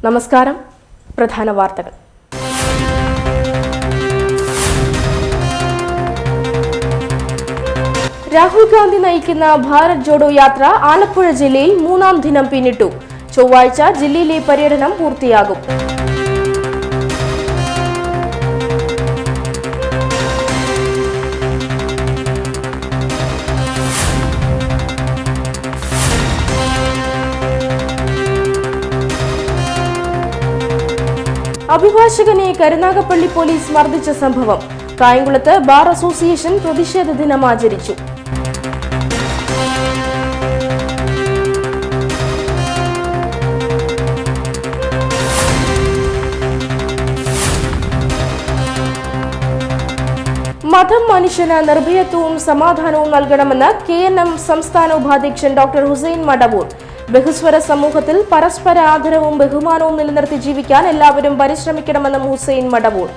നമസ്കാരം. പ്രധാന വാർത്തകൾ. രാഹുൽ ഗാന്ധി നയിക്കുന്ന ഭാരത് ജോഡോ യാത്ര ആലപ്പുഴ ജില്ലയിൽ 3-ാം ദിനം പിന്നിട്ടു. ചൊവ്വാഴ്ച ജില്ലയിലെ പര്യടനം പൂർത്തിയാകും. അഭിഭാഷകനെ കരുനാഗപ്പള്ളി പോലീസ് മർദ്ദിച്ച സംഭവം. കായംകുളത്ത് ബാർ അസോസിയേഷൻ പ്രതിഷേധ ദിനം ആചരിച്ചു. മതം മനുഷ്യന് നിർഭയത്വവും സമാധാനവും നൽകണമെന്ന് KNM സംസ്ഥാന ഉപാധ്യക്ഷൻ ഡോക്ടർ ഹുസൈൻ മടവൂർ. ബഹുസ്വര സമൂഹത്തിൽ പരസ്പര ആദരവും ബഹുമാനവും നിലനിർത്തി ജീവിക്കാൻ എല്ലാവരും പരിശ്രമിക്കണമെന്നും ഹുസൈൻ മടവൂർ.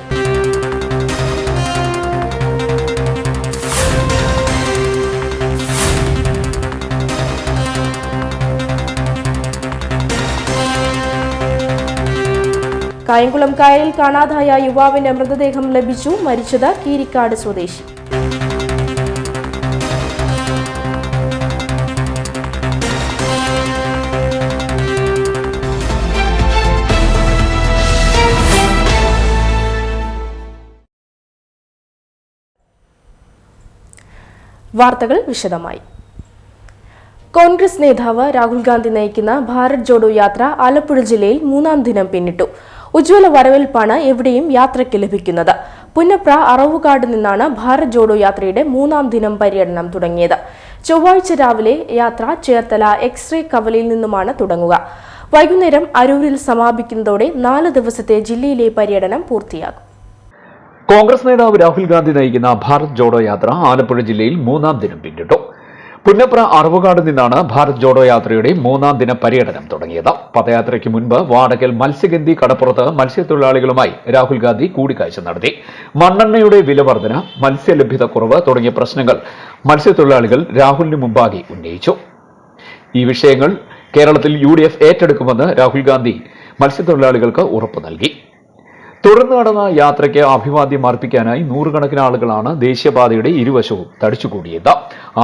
കായംകുളം കായലിൽ കാണാതായ യുവാവിന്റെ മൃതദേഹം ലഭിച്ചു. മരിച്ചത് കീരിക്കാട് സ്വദേശി. വാർത്തകൾ വിശദമായി. കോൺഗ്രസ് നേതാവ് രാഹുൽ ഗാന്ധി നയിക്കുന്ന ഭാരത് ജോഡോ യാത്ര ആലപ്പുഴ ജില്ലയിൽ 3-ാം ദിനം പിന്നിട്ടു. ഉജ്ജ്വല വരവേൽപ്പാണ് എവിടെയും യാത്രയ്ക്ക് ലഭിക്കുന്നത്. പുന്നപ്ര അറവുകാട് നിന്നാണ് ഭാരത് ജോഡോ യാത്രയുടെ 3-ാം ദിനം പര്യടനം തുടങ്ങിയത്. ചൊവ്വാഴ്ച രാവിലെ യാത്ര ചേർത്തല എക്സ്റേ കവലയിൽ നിന്നുമാണ് തുടങ്ങുക. വൈകുന്നേരം അരൂരിൽ സമാപിക്കുന്നതോടെ 4 ദിവസത്തെ ജില്ലയിലെ പര്യടനം പൂർത്തിയാകും. കോൺഗ്രസ് നേതാവ് രാഹുൽ ഗാന്ധി നയിക്കുന്ന ഭാരത് ജോഡോ യാത്ര ആലപ്പുഴ ജില്ലയിൽ 3-ാം ദിനം പിന്നിട്ടു. പുന്നപ്ര അറവുകാട് നിന്നാണ് ഭാരത് ജോഡോ യാത്രയുടെ 3-ാം ദിന പര്യടനം തുടങ്ങിയത്. പദയാത്രയ്ക്ക് മുൻപ് വാടകൽ മത്സ്യഗന്ധി കടപ്പുറത്ത് മത്സ്യത്തൊഴിലാളികളുമായി രാഹുൽ ഗാന്ധി കൂടിക്കാഴ്ച നടത്തി. മണ്ണെണ്ണയുടെ വില വർധന, മത്സ്യലഭ്യത കുറവ് തുടങ്ങിയ പ്രശ്നങ്ങൾ മത്സ്യത്തൊഴിലാളികൾ രാഹുലിന് മുമ്പാകെ ഉന്നയിച്ചു. ഈ വിഷയങ്ങൾ കേരളത്തിൽ UDF ഏറ്റെടുക്കുമെന്ന് രാഹുൽ ഗാന്ധി മത്സ്യത്തൊഴിലാളികൾക്ക് ഉറപ്പ് നൽകി. തുടർന്ന് നടന്ന യാത്രയ്ക്ക് അഭിവാദ്യം അർപ്പിക്കാനായി 100 ആളുകളാണ് ദേശീയപാതയുടെ ഇരുവശവും തടിച്ചുകൂടിയത്.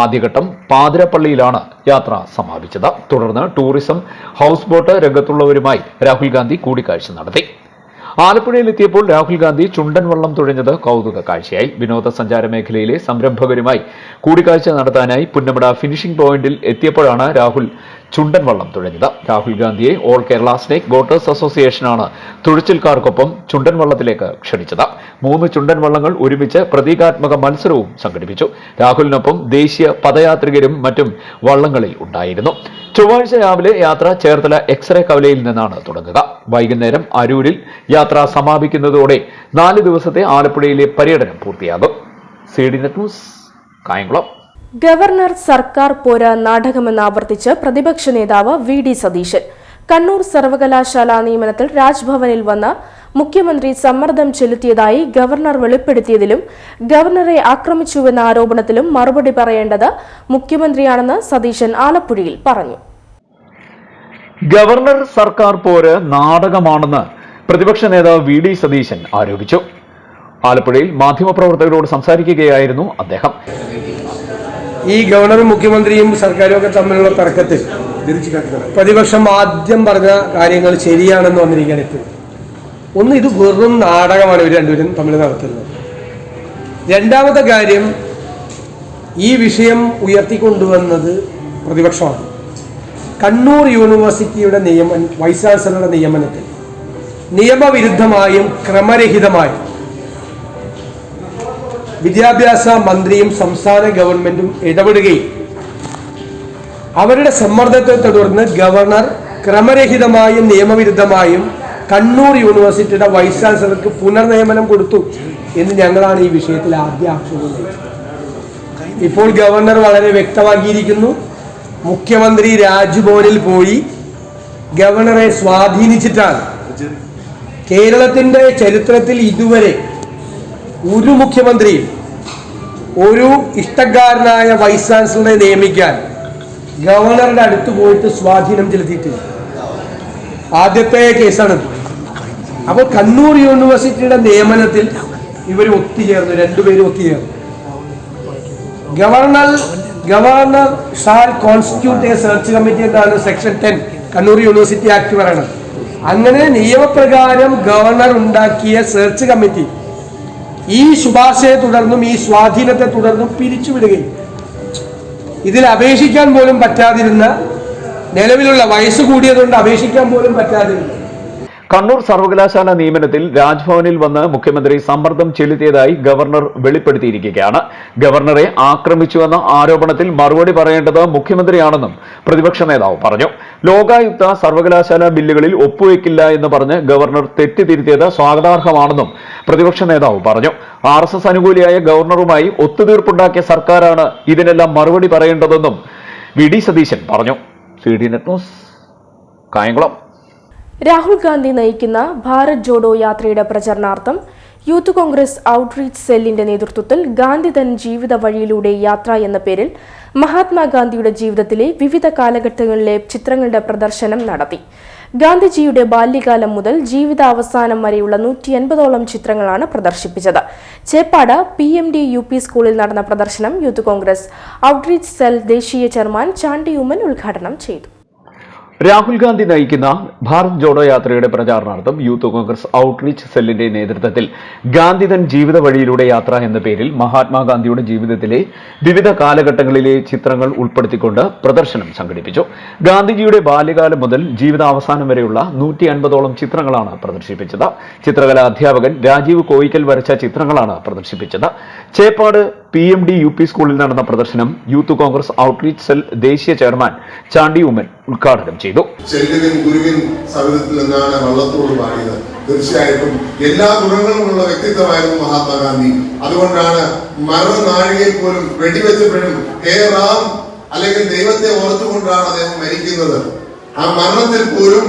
ആദ്യഘട്ടം പാതിരപ്പള്ളിയിലാണ് യാത്ര സമാപിച്ചത്. തുടർന്ന് ടൂറിസം, ഹൌസ് ബോട്ട് രംഗത്തുള്ളവരുമായി രാഹുൽ ഗാന്ധി കൂടിക്കാഴ്ച നടത്തി. ആലപ്പുഴയിലെത്തിയപ്പോൾ രാഹുൽ ഗാന്ധി ചുണ്ടൻ വള്ളം തുഴഞ്ഞത് കൗതുക കാഴ്ചയായി. വിനോദസഞ്ചാര മേഖലയിലെ സംരംഭകരുമായി കൂടിക്കാഴ്ച നടത്താനായി പുന്നമട ഫിനിഷിംഗ് പോയിന്റിൽ എത്തിയപ്പോഴാണ് രാഹുൽ ചുണ്ടൻ വള്ളം തുഴഞ്ഞത്. രാഹുൽ ഗാന്ധിയെ ഓൾ കേരള സ്നേക്ക് ബോട്ടേഴ്സ് അസോസിയേഷനാണ് തുഴച്ചിൽക്കാർക്കൊപ്പം ചുണ്ടൻ വള്ളത്തിലേക്ക് ക്ഷണിച്ചത്. 3 ചുണ്ടൻ വള്ളങ്ങൾ ഒരുമിച്ച് പ്രതീകാത്മക മത്സരവും സംഘടിപ്പിച്ചു. രാഹുലിനൊപ്പം ദേശീയ പദയാത്രികരും മറ്റും വള്ളങ്ങളിൽ ഉണ്ടായിരുന്നു. ചൊവ്വാഴ്ച രാവിലെ യാത്ര ചേർത്തല എക്സ്റേ കവലയിൽ നിന്നാണ് തുടങ്ങുക. വൈകുന്നേരം അരൂരിൽ യാത്ര സമാപിക്കുന്നതോടെ 4 ദിവസത്തെ ആലപ്പുഴയിലെ പര്യടനം പൂർത്തിയാകും. CDNet news, Kayamkulam. ഗവർണർ സർക്കാർ പോര നാടകമെന്ന് ആവർത്തിച്ച് പ്രതിപക്ഷ നേതാവ് VD സതീശൻ. കണ്ണൂർ സർവകലാശാല നിയമനത്തിൽ രാജ്ഭവനിൽ വന്ന് മുഖ്യമന്ത്രി സമ്മർദ്ദം ചെലുത്തിയതായി ഗവർണർ വെളിപ്പെടുത്തിയതിലും ഗവർണറെ ആക്രമിച്ചുവെന്ന ആരോപണത്തിലും മറുപടി പറയേണ്ടത് മുഖ്യമന്ത്രിയാണെന്ന് സതീശൻ ആലപ്പുഴയിൽ പറഞ്ഞു. ഗവർണർ സർക്കാർ പോര് നാടകമാണെന്ന് പ്രതിപക്ഷ നേതാവ് VD സതീശൻ ആരോപിച്ചു. ആലപ്പുഴയിൽ മാധ്യമപ്രവർത്തകരോട് സംസാരിക്കുകയായിരുന്നു അദ്ദേഹം. ഈ ഗവർണറും മുഖ്യമന്ത്രിയും സർക്കാരും ഒക്കെ തമ്മിലുള്ള തർക്കത്തിൽ പ്രതിപക്ഷം ആദ്യം പറഞ്ഞ കാര്യങ്ങൾ ശരിയാണെന്ന് വന്നിരിക്കുകയാണ്. ഇപ്പോഴും ഒന്ന്, ഇത് വെറും നാടകമാണ് ഇവർ രണ്ടുപേരും തമ്മിൽ നടത്തുന്നത്. രണ്ടാമത്തെ കാര്യം, ഈ വിഷയം ഉയർത്തിക്കൊണ്ടുവന്നത് പ്രതിപക്ഷമാണ്. കണ്ണൂർ യൂണിവേഴ്സിറ്റിയുടെ വൈസ് ചാൻസലറുടെ നിയമനത്തിൽ നിയമവിരുദ്ധമായും ക്രമരഹിതമായും വിദ്യാഭ്യാസ മന്ത്രിയും സംസ്ഥാന ഗവൺമെന്റും ഇടപെടുകയും അവരുടെ സമ്മർദ്ദത്തെ തുടർന്ന് ഗവർണർ ക്രമരഹിതമായും നിയമവിരുദ്ധമായും കണ്ണൂർ യൂണിവേഴ്സിറ്റിയുടെ വൈസ് ചാൻസലർക്ക് പുനർനിയമനം കൊടുത്തു എന്ന് ഞങ്ങളാണ് ഈ വിഷയത്തിൽ ആദ്യ ആക്ഷേപം ഉന്നയിച്ചത്. ഇപ്പോൾ ഗവർണർ വളരെ വ്യക്തമാക്കിയിരിക്കുന്നു. മുഖ്യമന്ത്രി രാജ്ഭവനിൽ പോയി ഗവർണറെ സ്വാധീനിച്ചിട്ടാണ്. കേരളത്തിന്റെ ചരിത്രത്തിൽ ഇതുവരെ ഒരു മുഖ്യമന്ത്രിയും ഒരു ഇഷ്ടക്കാരനായ വൈസ് ചാൻസലറെ നിയമിക്കാൻ ഗവർണറുടെ അടുത്ത് പോയിട്ട് സ്വാധീനം ചെലുത്തിയിട്ടില്ല. ആദ്യത്തെ കേസാണിത്. അപ്പോൾ കണ്ണൂർ യൂണിവേഴ്സിറ്റിയുടെ നിയമനത്തിൽ ഇവർ ഒത്തുചേർന്നു, രണ്ടുപേരും ഒത്തുചേർന്നു. Governor shall constitute a search committee എന്നാണ് സെക്ഷൻ 10 കണ്ണൂർ യൂണിവേഴ്സിറ്റി ആക്ട് പറയുന്നത്. അങ്ങനെ നിയമപ്രകാരം ഗവർണർ ഉണ്ടാക്കിയ സെർച്ച് കമ്മിറ്റി ഈ ശുപാർശയെ തുടർന്നും ഈ സ്വാധീനത്തെ തുടർന്നും പിരിച്ചുവിടുകയും ഇതിൽ അപേക്ഷിക്കാൻ പോലും പറ്റാതിരുന്ന, നിലവിലുള്ള വയസ്സ് കൂടിയതുകൊണ്ട് അപേക്ഷിക്കാൻ പോലും പറ്റാതിരുന്ന കണ്ണൂർ സർവകലാശാല നിയമനത്തിൽ രാജ്ഭവനിൽ വന്ന് മുഖ്യമന്ത്രി സമ്മർദ്ദം ചെലുത്തിയതായി ഗവർണർ വെളിപ്പെടുത്തിയിരിക്കുകയാണ്. ഗവർണറെ ആക്രമിച്ചുവെന്ന ആരോപണത്തിൽ മറുപടി പറയേണ്ടത് മുഖ്യമന്ത്രിയാണെന്നും പ്രതിപക്ഷ നേതാവ് പറഞ്ഞു. ലോകായുക്ത സർവകലാശാല ബില്ലുകളിൽ ഒപ്പുവെക്കില്ല എന്ന് പറഞ്ഞ് ഗവർണർ തെറ്റിതിരുത്തിയത് സ്വാഗതാർഹമാണെന്നും പ്രതിപക്ഷ നേതാവ് പറഞ്ഞു. RSS അനുകൂലിയായ ഗവർണറുമായി ഒത്തുതീർപ്പുണ്ടാക്കിയ സർക്കാരാണ് ഇതിനെല്ലാം മറുപടി പറയേണ്ടതെന്നും VD സതീശൻ പറഞ്ഞു. CD net news, Kayamkulam. Rahul Gandhi നയിക്കുന്ന ഭാരത് ജോഡോ യാത്രയുടെ പ്രചരണാർത്ഥം യൂത്ത് കോൺഗ്രസ് ഔട്ട്റീച്ച് സെല്ലിന്റെ നേതൃത്വത്തിൽ ഗാന്ധി തൻ ജീവിത വഴിയിലൂടെ യാത്ര എന്ന പേരിൽ മഹാത്മാഗാന്ധിയുടെ ജീവിതത്തിലെ വിവിധ കാലഘട്ടങ്ങളിലെ ചിത്രങ്ങളുടെ പ്രദർശനം നടത്തി. ഗാന്ധിജിയുടെ ബാല്യകാലം മുതൽ ജീവിതാവസാനം വരെയുള്ള 150ഓളം ചിത്രങ്ങളാണ് പ്രദർശിപ്പിച്ചത്. ചേപ്പാട് PMD UP സ്കൂളിൽ നടന്ന പ്രദർശനം യൂത്ത് കോൺഗ്രസ് ഔട്ട്റീച്ച് സെൽ ദേശീയ ചെയർമാൻ ചാണ്ടി ഉമ്മൻ ഉദ്ഘാടനം ചെയ്തു. രാഹുൽ ഗാന്ധി നയിക്കുന്ന ഭാരത് ജോഡോ യാത്രയുടെ പ്രചാരണാർത്ഥം യൂത്ത് കോൺഗ്രസ് ഔട്ട്റീച്ച് സെല്ലിന്റെ നേതൃത്വത്തിൽ ഗാന്ധിതൻ ജീവിത വഴിയിലൂടെ യാത്ര എന്ന പേരിൽ മഹാത്മാഗാന്ധിയുടെ ജീവിതത്തിലെ വിവിധ കാലഘട്ടങ്ങളിലെ ചിത്രങ്ങൾ ഉൾപ്പെടുത്തിക്കൊണ്ട് പ്രദർശനം സംഘടിപ്പിച്ചു. ഗാന്ധിജിയുടെ ബാല്യകാലം മുതൽ ജീവിതാവസാനം വരെയുള്ള 150ഓളം ചിത്രങ്ങളാണ് പ്രദർശിപ്പിച്ചത്. ചിത്രകലാ അധ്യാപകൻ രാജീവ് കോയിക്കൽ വരച്ച ചിത്രങ്ങളാണ് പ്രദർശിപ്പിച്ചത്. ചേപ്പാട് PMD UP സ്കൂളിൽ നടന്ന പ്രദർശനം യൂത്ത് കോൺഗ്രസ് ഔട്ട്റീച്ച് സെൽ ദേശീയ ചെയർമാൻ ചാണ്ടി ഉമ്മൻ ഉദ്ഘാടനം ചെയ്തു. ചെല്ലുവിൻ ഗുരുവിൻ സവിധത്തിൽ നിന്നാണ് വള്ളത്തോട് പാടിയത്. തീർച്ചയായിട്ടും എല്ലാ ഗുണങ്ങളുമുള്ള വ്യക്തിത്വമായിരുന്നു മഹാത്മാഗാന്ധി. അതുകൊണ്ടാണ് മരണനാഴികയിൽ പോലും വെടിവെച്ചപ്പോഴും ഹേ റാം അല്ലെങ്കിൽ ദൈവത്തെ ഓർത്തുകൊണ്ടാണ് അദ്ദേഹം മരിക്കുന്നത്. ആ മരണത്തിൽ പോലും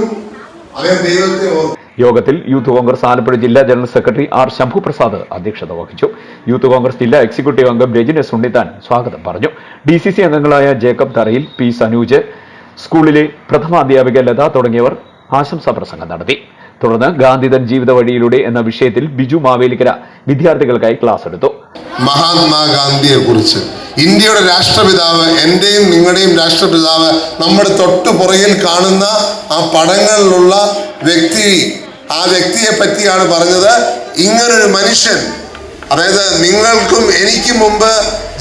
അദ്ദേഹം ദൈവത്തെ ഓർത്തു. യോഗത്തിൽ യൂത്ത് കോൺഗ്രസ് ആലപ്പുഴ ജില്ലാ ജനറൽ സെക്രട്ടറി R ശംഭുപ്രസാദ് അധ്യക്ഷത വഹിച്ചു. യൂത്ത് കോൺഗ്രസ് ജില്ലാ എക്സിക്യൂട്ടീവ് അംഗം രജനീഷ് ഉണ്ണിത്താൻ സ്വാഗതം പറഞ്ഞു. DCC അംഗങ്ങളായ ജേക്കബ് തറയിൽ, P സനൂജ്, സ്കൂളിലെ പ്രഥമാധ്യാപിക ലത തുടങ്ങിയവർ ആശംസാ പ്രസംഗം നടത്തി. തുടർന്ന് ഗാന്ധിതൻ ജീവിത വഴിയിലൂടെ എന്ന വിഷയത്തിൽ ബിജു മാവേലിക്കര വിദ്യാർത്ഥികൾക്കായി ക്ലാസ് എടുത്തു. മഹാത്മാഗാന്ധിയെ കുറിച്ച്, ഇന്ത്യയുടെ രാഷ്ട്രപിതാവ്, എന്റെയും നിങ്ങളുടെയും രാഷ്ട്രപിതാവ്, നമ്മുടെ തൊട്ടു പുറകിൽ കാണുന്ന ആ പടങ്ങളിലുള്ള വ്യക്തി, ആ വ്യക്തിയെ പറ്റിയാണ് പറഞ്ഞത്. ഇങ്ങനൊരു മനുഷ്യൻ, അതായത് നിങ്ങൾക്കും എനിക്കും മുമ്പ്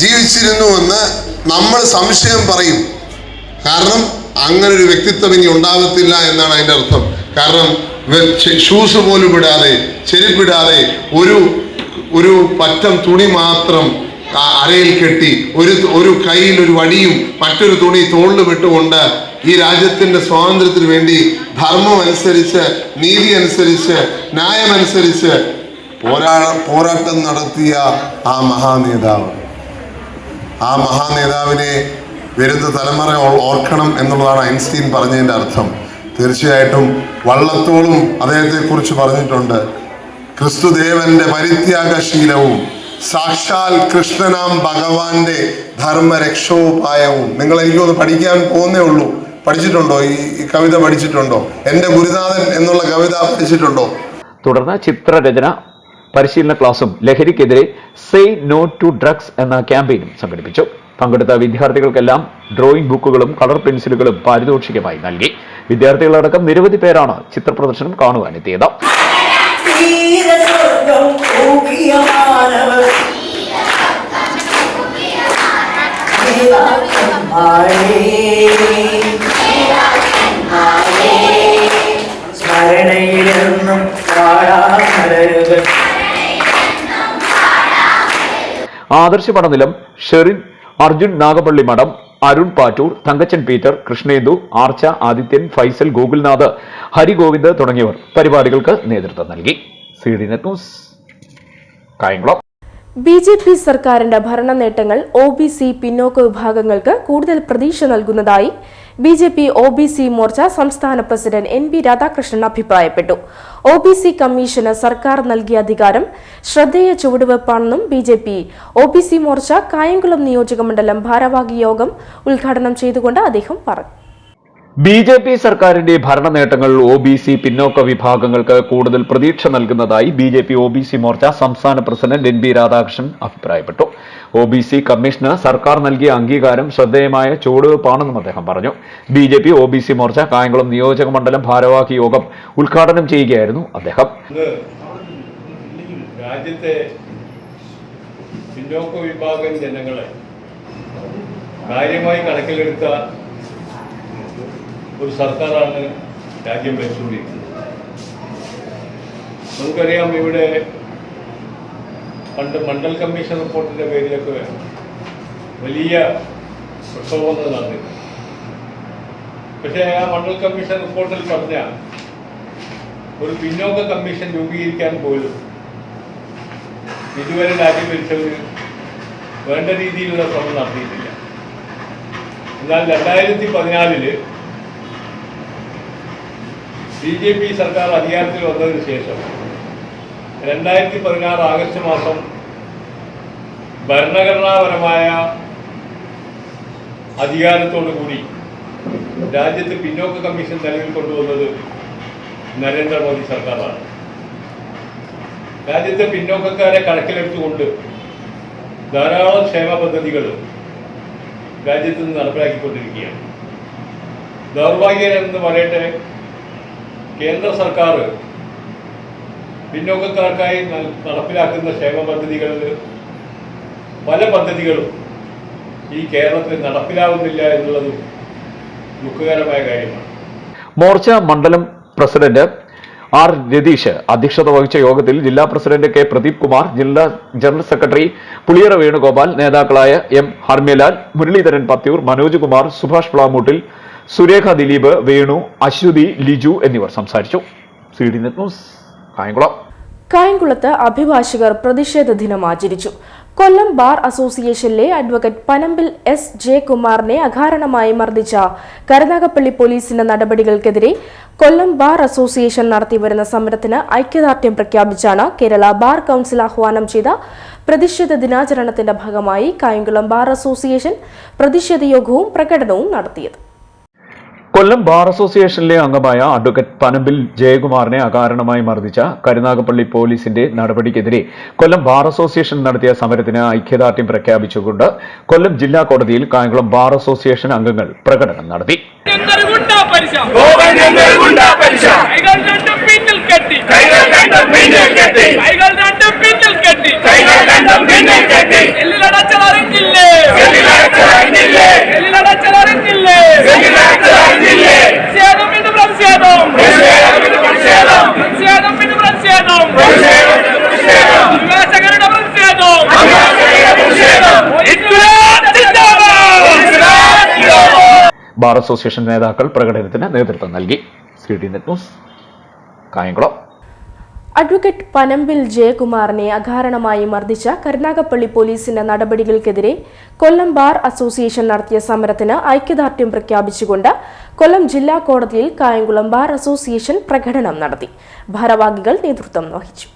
ജീവിച്ചിരുന്നുവെന്ന് നമ്മൾ സംശയം പറയും. കാരണം അങ്ങനൊരു വ്യക്തിത്വം ഇനി ഉണ്ടാകത്തില്ല എന്നാണ് അതിൻ്റെ അർത്ഥം. കാരണം ഷൂസ് പോലും ഇടാതെ, ചെരുപ്പിടാതെ, ഒരു പറ്റം തുണി മാത്രം അരയിൽ കെട്ടി, ഒരു കയ്യിൽ ഒരു വടിയും മറ്റൊരു തുണി തോളിൽ വിട്ടുകൊണ്ട് ഈ രാജ്യത്തിന്റെ സ്വാതന്ത്ര്യത്തിന് വേണ്ടി ധർമ്മം അനുസരിച്ച്, നീതി അനുസരിച്ച്, ന്യായമനുസരിച്ച് പോരാട്ടം നടത്തിയ ആ മഹാനേതാവിനെ വരുന്ന തലമുറ ഓർക്കണം എന്നുള്ളതാണ് ഐൻസ്റ്റീൻ പറഞ്ഞതിൻ്റെ അർത്ഥം. തീർച്ചയായിട്ടും വള്ളത്തോളും അദ്ദേഹത്തെക്കുറിച്ച് പറഞ്ഞിട്ടുണ്ട്. ക്രിസ്തുദേവന്റെ പരിത്യാഗശീലവും സാക്ഷാൽ കൃഷ്ണനാം ഭഗവാന്റെ ധർമ്മരക്ഷോപായവും. നിങ്ങൾ എനിക്കൊന്ന് പഠിക്കാൻ പോകുന്നേ ഉള്ളൂ. പഠിച്ചിട്ടുണ്ടോ? ഈ കവിത പഠിച്ചിട്ടുണ്ടോ? എൻ്റെ ഗുരുനാഥൻ എന്നുള്ള കവിത പഠിച്ചിട്ടുണ്ടോ? തുടർന്ന് ചിത്രരചന പരിശീലന ക്ലാസും ലഹരിക്കെതിരെ സേ നോ ടു ഡ്രഗ്സ് എന്ന ക്യാമ്പയിനും സംഘടിപ്പിച്ചു. പങ്കെടുത്ത വിദ്യാർത്ഥികൾക്കെല്ലാം ഡ്രോയിംഗ് ബുക്കുകളും കളർ പെൻസിലുകളും പാരിതോഷികമായി നൽകി. വിദ്യാർത്ഥികളടക്കം നിരവധി പേരാണ് ചിത്രപ്രദർശനം കാണുവാനെത്തിയത്. ആദർശ പടനിലം, ഷെറിൻ, അർജുൻ നാഗപ്പള്ളി മഠം, അരുൺ പാറ്റൂർ, തങ്കച്ചൻ പീറ്റർ, കൃഷ്ണേന്ദു, ആർച്ച, ആദിത്യൻ, ഫൈസൽ, ഗോകുൽനാഥ്, ഹരിഗോവിന്ദ് തുടങ്ങിയവർ പരിപാടികൾക്ക് നേതൃത്വം നൽകി. CD net news, Kayamkulam. BJP സർക്കാരിന്റെ ഭരണ നേട്ടങ്ങൾ OBC പിന്നോക്ക വിഭാഗങ്ങൾക്ക് കൂടുതൽ പ്രതീക്ഷ നൽകുന്നതായി BJP OBC മോർച്ച സംസ്ഥാന പ്രസിഡന്റ് NB രാധാകൃഷ്ണൻ അഭിപ്രായപ്പെട്ടു. OBC കമ്മീഷന് സർക്കാർ നൽകിയ അധികാരം ശ്രദ്ധേയ ചുവടുവെപ്പാണെന്നും BJP OBC മോർച്ച കായംകുളം നിയോജകമണ്ഡലം ഭാരവാഹി യോഗം ഉദ്ഘാടനം ചെയ്തുകൊണ്ട് അദ്ദേഹം പറഞ്ഞു. BJP സർക്കാരിന്റെ ഭരണ നേട്ടങ്ങൾ OBC പിന്നോക്ക വിഭാഗങ്ങൾക്ക് കൂടുതൽ പ്രതീക്ഷ നൽകുന്നതായി BJP OBC മോർച്ച സംസ്ഥാന പ്രസിഡന്റ് NB രാധാകൃഷ്ണൻ അഭിപ്രായപ്പെട്ടു. OBC കമ്മീഷന് സർക്കാർ നൽകിയ അംഗീകാരം ശ്രദ്ധേയമായ ചുവടുവെപ്പാണെന്നും അദ്ദേഹം പറഞ്ഞു. BJP OBC മോർച്ച കായംകുളം നിയോജക മണ്ഡലം ഭാരവാഹി യോഗം ഉദ്ഘാടനം ചെയ്യുകയായിരുന്നു അദ്ദേഹം. രാജ്യത്തെ പിന്നോക്ക വിഭാഗം ജനങ്ങളെ കാര്യമായി കണക്കിലെടുത്ത ഒരു സർക്കാരാണ് രാജ്യം ഭരിച്ചുകൊണ്ടിരിക്കുന്നത്. നമുക്കറിയാം, ഇവിടെ പണ്ട് മണ്ഡൽ കമ്മീഷൻ റിപ്പോർട്ടിൻ്റെ പേരിലൊക്കെ വലിയ പ്രക്ഷോഭങ്ങൾ നടന്നിരുന്നു. പക്ഷേ ആ മണ്ഡൽ കമ്മീഷൻ റിപ്പോർട്ടിൽ പറഞ്ഞ ഒരു പിന്നോക്ക കമ്മീഷൻ രൂപീകരിക്കാൻ പോലും ഇതുവരെ രാജ്യം ഭരിച്ചവർ വേണ്ട രീതിയിലുള്ള ശ്രമം നടത്തിയിട്ടില്ല. എന്നാൽ 2014 BJP സർക്കാർ അധികാരത്തിൽ വന്നതിന് ശേഷം 2016 ആഗസ്റ്റ് മാസം ഭരണഘടനാപരമായ അധികാരത്തോടുകൂടി രാജ്യത്ത് പിന്നോക്ക കമ്മീഷൻ നിലവിൽ കൊണ്ടുവന്നത് നരേന്ദ്രമോദി സർക്കാരാണ്. രാജ്യത്തെ പിന്നോക്കക്കാരെ കണക്കിലെടുത്തുകൊണ്ട് ധാരാളം ക്ഷേമ പദ്ധതികൾ രാജ്യത്ത് നിന്ന് നടപ്പിലാക്കിക്കൊണ്ടിരിക്കുകയാണ്. ദൗർഭാഗ്യമെന്ന് പറയട്ടെ, കേന്ദ്ര സർക്കാർ പിന്നോക്കക്കാർക്കായി നടപ്പിലാക്കുന്ന ക്ഷേമ പദ്ധതികളിൽ പല പദ്ധതികളും ഈ കേരളത്തിൽ നടപ്പിലാവുന്നില്ല എന്നുള്ളതും ദുഃഖകരമായ കാര്യമാണ്. മോർച്ച മണ്ഡലം പ്രസിഡന്റ് R. രതീഷ് അധ്യക്ഷത വഹിച്ച യോഗത്തിൽ ജില്ലാ പ്രസിഡന്റ് K. പ്രദീപ് കുമാർ, ജില്ലാ ജനറൽ സെക്രട്ടറി പുളിയറ വേണുഗോപാൽ, നേതാക്കളായ M. ഹർമ്യലാൽ, മുരളീധരൻ പത്യൂർ, മനോജ് കുമാർ, സുഭാഷ് പ്ലാമൂട്ടിൽ, സുരേഖ ദിലീപ്, വേണു, അശ്വതി, ലിജു എന്നിവർ സംസാരിച്ചു. CD net news, Kayamkulam. കായംകുളത്ത് അഭിഭാഷകർ പ്രതിഷേധ ദിനം ആചരിച്ചു. കൊല്ലം ബാർ അസോസിയേഷനിലെ അഡ്വക്കേറ്റ് പനമ്പിൽ S. ജയകുമാറിനെ അകാരണമായി മർദ്ദിച്ച കരുനാഗപ്പള്ളി പോലീസിന്റെ നടപടികൾക്കെതിരെ കൊല്ലം ബാർ അസോസിയേഷൻ നടത്തിവരുന്ന സമരത്തിന് ഐക്യദാർഢ്യം പ്രഖ്യാപിച്ചാണ് കേരള ബാർ കൌൺസിൽ ആഹ്വാനം ചെയ്ത പ്രതിഷേധ ദിനാചരണത്തിന്റെ ഭാഗമായി കായംകുളം ബാർ അസോസിയേഷൻ പ്രതിഷേധ യോഗവും പ്രകടനവും നടത്തിയത്. കൊല്ലം ബാർ അസോസിയേഷനിലെ അംഗമായ അഡ്വക്കേറ്റ് പനമ്പിൽ ജയകുമാറിനെ അകാരണമായി മർദ്ദിച്ച കരുനാഗപ്പള്ളി പോലീസിന്റെ നടപടിക്കെതിരെ കൊല്ലം ബാർ അസോസിയേഷൻ നടത്തിയ സമരത്തിന് ഐക്യദാർഢ്യം പ്രഖ്യാപിച്ചുകൊണ്ട് കൊല്ലം ജില്ലാ കോടതിയിൽ കായംകുളം ബാർ അസോസിയേഷൻ അംഗങ്ങൾ പ്രകടനം നടത്തി. ബാർ അസോസിയേഷൻ നേതാക്കൾ പ്രകടനത്തിന് നേതൃത്വം നൽകി. CD net news, Kayamkulam. Advocate Panambil ജയകുമാറിനെ അകാരണമായി മർദ്ദിച്ച കരുനാഗപ്പള്ളി പോലീസിന്റെ നടപടികൾക്കെതിരെ കൊല്ലം ബാർ അസോസിയേഷൻ നടത്തിയ സമരത്തിന് ഐക്യദാർഢ്യം പ്രഖ്യാപിച്ചുകൊണ്ട് കൊല്ലം ജില്ലാ കോടതിയിൽ കായംകുളം ബാർ അസോസിയേഷൻ പ്രകടനം നടത്തി. ഭാരവാഹികൾ നേതൃത്വം വഹിച്ചു.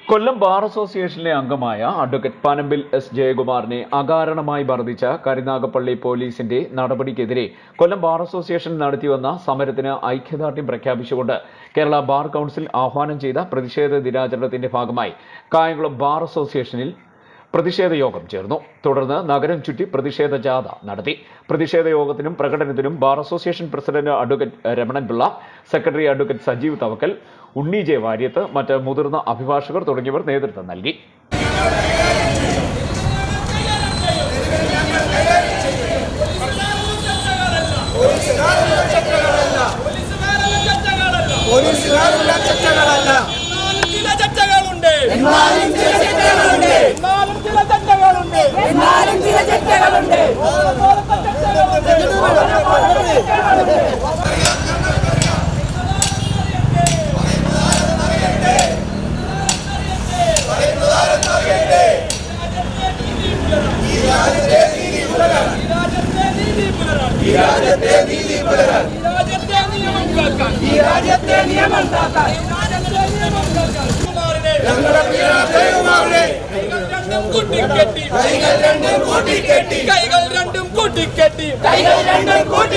കൊല്ലം ബാർ അസോസിയേഷനിലെ അംഗമായ അഡ്വക്കേറ്റ് പനമ്പിൽ S. ജയകുമാറിനെ അകാരണമായി മർദ്ദിച്ച കരുനാഗപ്പള്ളി പോലീസിന്റെ നടപടിക്കെതിരെ കൊല്ലം ബാർ അസോസിയേഷൻ നടത്തിവന്ന സമരത്തിന് ഐക്യദാർഢ്യം പ്രഖ്യാപിച്ചുകൊണ്ട് കേരള ബാർ കൌൺസിൽ ആഹ്വാനം ചെയ്ത പ്രതിഷേധ ദിനാചരണത്തിന്റെ ഭാഗമായി കായംകുളം ബാർ അസോസിയേഷനിൽ പ്രതിഷേധ യോഗം ചേർന്നു. തുടർന്ന് നഗരം ചുറ്റി പ്രതിഷേധ ജാഥ നടത്തി. പ്രതിഷേധ യോഗത്തിനും പ്രകടനത്തിനും bar association president advocate Ramanan Pillai, secretary advocate Sajeev Thavakkal, Unni J Variyath, മറ്റ് മുതിർന്ന അഭിഭാഷകർ തുടങ്ങിയവർ നേതൃത്വം നൽകി. കൈകൾ രണ്ടും കൂട്ടിക്കെട്ടി CD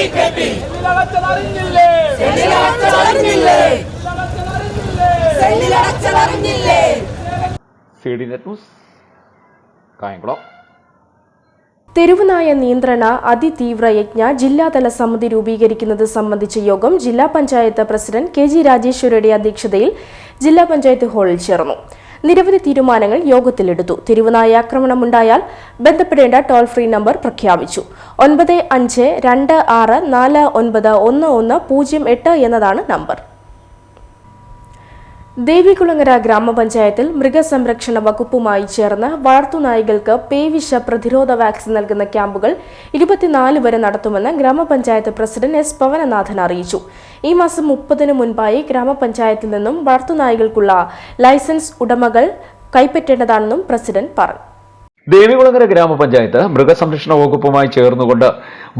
Net News, കായംകുളം. തെരുവുനായ നിയന്ത്രണ അതിതീവ്ര യജ്ഞ ജില്ലാതല സമിതി രൂപീകരിക്കുന്നത് സംബന്ധിച്ച യോഗം ജില്ലാ പഞ്ചായത്ത് പ്രസിഡന്റ് KG രാജേശ്വരിയുടെ അധ്യക്ഷതയിൽ ജില്ലാ പഞ്ചായത്ത് ഹാളിൽ ചേർന്നു. നിരവധി തീരുമാനങ്ങൾ യോഗത്തിലെടുത്തു. തെരുവുനായ ആക്രമണമുണ്ടായാൽ ബന്ധപ്പെടേണ്ട ടോൾ ഫ്രീ നമ്പർ പ്രഖ്യാപിച്ചു. 9526491108 എന്നതാണ് നമ്പർ. ദേവികുളങ്ങര ഗ്രാമപഞ്ചായത്തിൽ മൃഗസംരക്ഷണ വകുപ്പുമായി ചേർന്ന് വളർത്തുനായ്ക്കൾക്ക് പേവിഷ പ്രതിരോധ വാക്സിൻ നൽകുന്ന ക്യാമ്പുകൾ 24 വരെ നടത്തുമെന്ന് ഗ്രാമപഞ്ചായത്ത് പ്രസിഡന്റ് S. പവനനാഥൻ അറിയിച്ചു. ഈ മാസം 30-ന് മുൻപായി ഗ്രാമപഞ്ചായത്തിൽ നിന്നും വളർത്തുനായ്ക്കൾക്കുള്ള ലൈസൻസ് ഉടമകൾ കൈപ്പറ്റേണ്ടതാണെന്നും പ്രസിഡന്റ് പറഞ്ഞു. ദേവികുളങ്ങര ഗ്രാമപഞ്ചായത്ത് മൃഗസംരക്ഷണ വകുപ്പുമായി ചേർന്നുകൊണ്ട്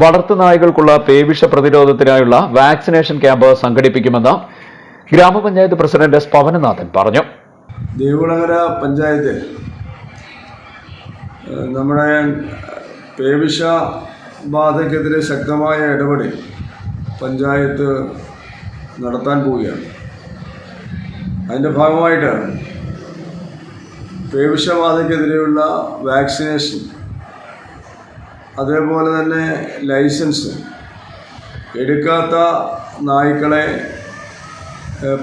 വളർത്തുനായ്ക്കൾക്കുള്ള പേവിഷ പ്രതിരോധത്തിനായുള്ള വാക്സിനേഷൻ ക്യാമ്പ് സംഘടിപ്പിക്കുമെന്ന് ഗ്രാമപഞ്ചായത്ത് പ്രസിഡന്റ് S. പവനനാഥൻ പറഞ്ഞു. ദേവികുളങ്ങര പഞ്ചായത്തിൽ നമ്മുടെ പേവിഷ ബാധയ്ക്കെതിരെ ശക്തമായ ഇടപെടൽ പഞ്ചായത്ത് നടത്താൻ പോവുകയാണ്. അതിൻ്റെ ഭാഗമായിട്ട് പേവിഷബാധയ്ക്കെതിരെയുള്ള വാക്സിനേഷൻ, അതേപോലെ തന്നെ ലൈസൻസ് എടുക്കാത്ത നായ്ക്കളെ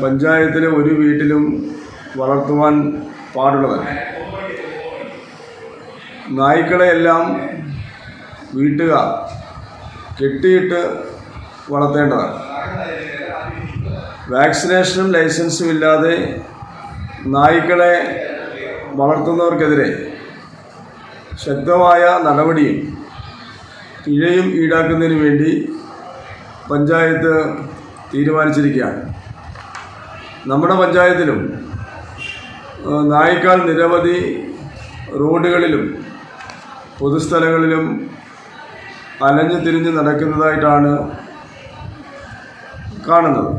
പഞ്ചായത്തിലെ ഒരു വീട്ടിലും വളർത്തുവാൻ പാടുള്ളതല്ല. നായ്ക്കളെയെല്ലാം വീട്ടുകാർ കെട്ടിയിട്ട് വളർത്തേണ്ടതാണ്. വാക്സിനേഷനും ലൈസൻസും ഇല്ലാതെ നായ്ക്കളെ വളർത്തുന്നവർക്കെതിരെ ശക്തമായ നടപടിയും പിഴയും ഈടാക്കുന്നതിന് വേണ്ടി പഞ്ചായത്ത് തീരുമാനിച്ചിരിക്കുകയാണ്. നമ്മുടെ പഞ്ചായത്തിലും നായ്ക്കൾ നിരവധി റോഡുകളിലും പൊതുസ്ഥലങ്ങളിലും അലഞ്ഞു തിരിഞ്ഞ് നടക്കുന്നതായിട്ടാണ് കാണുന്നത്.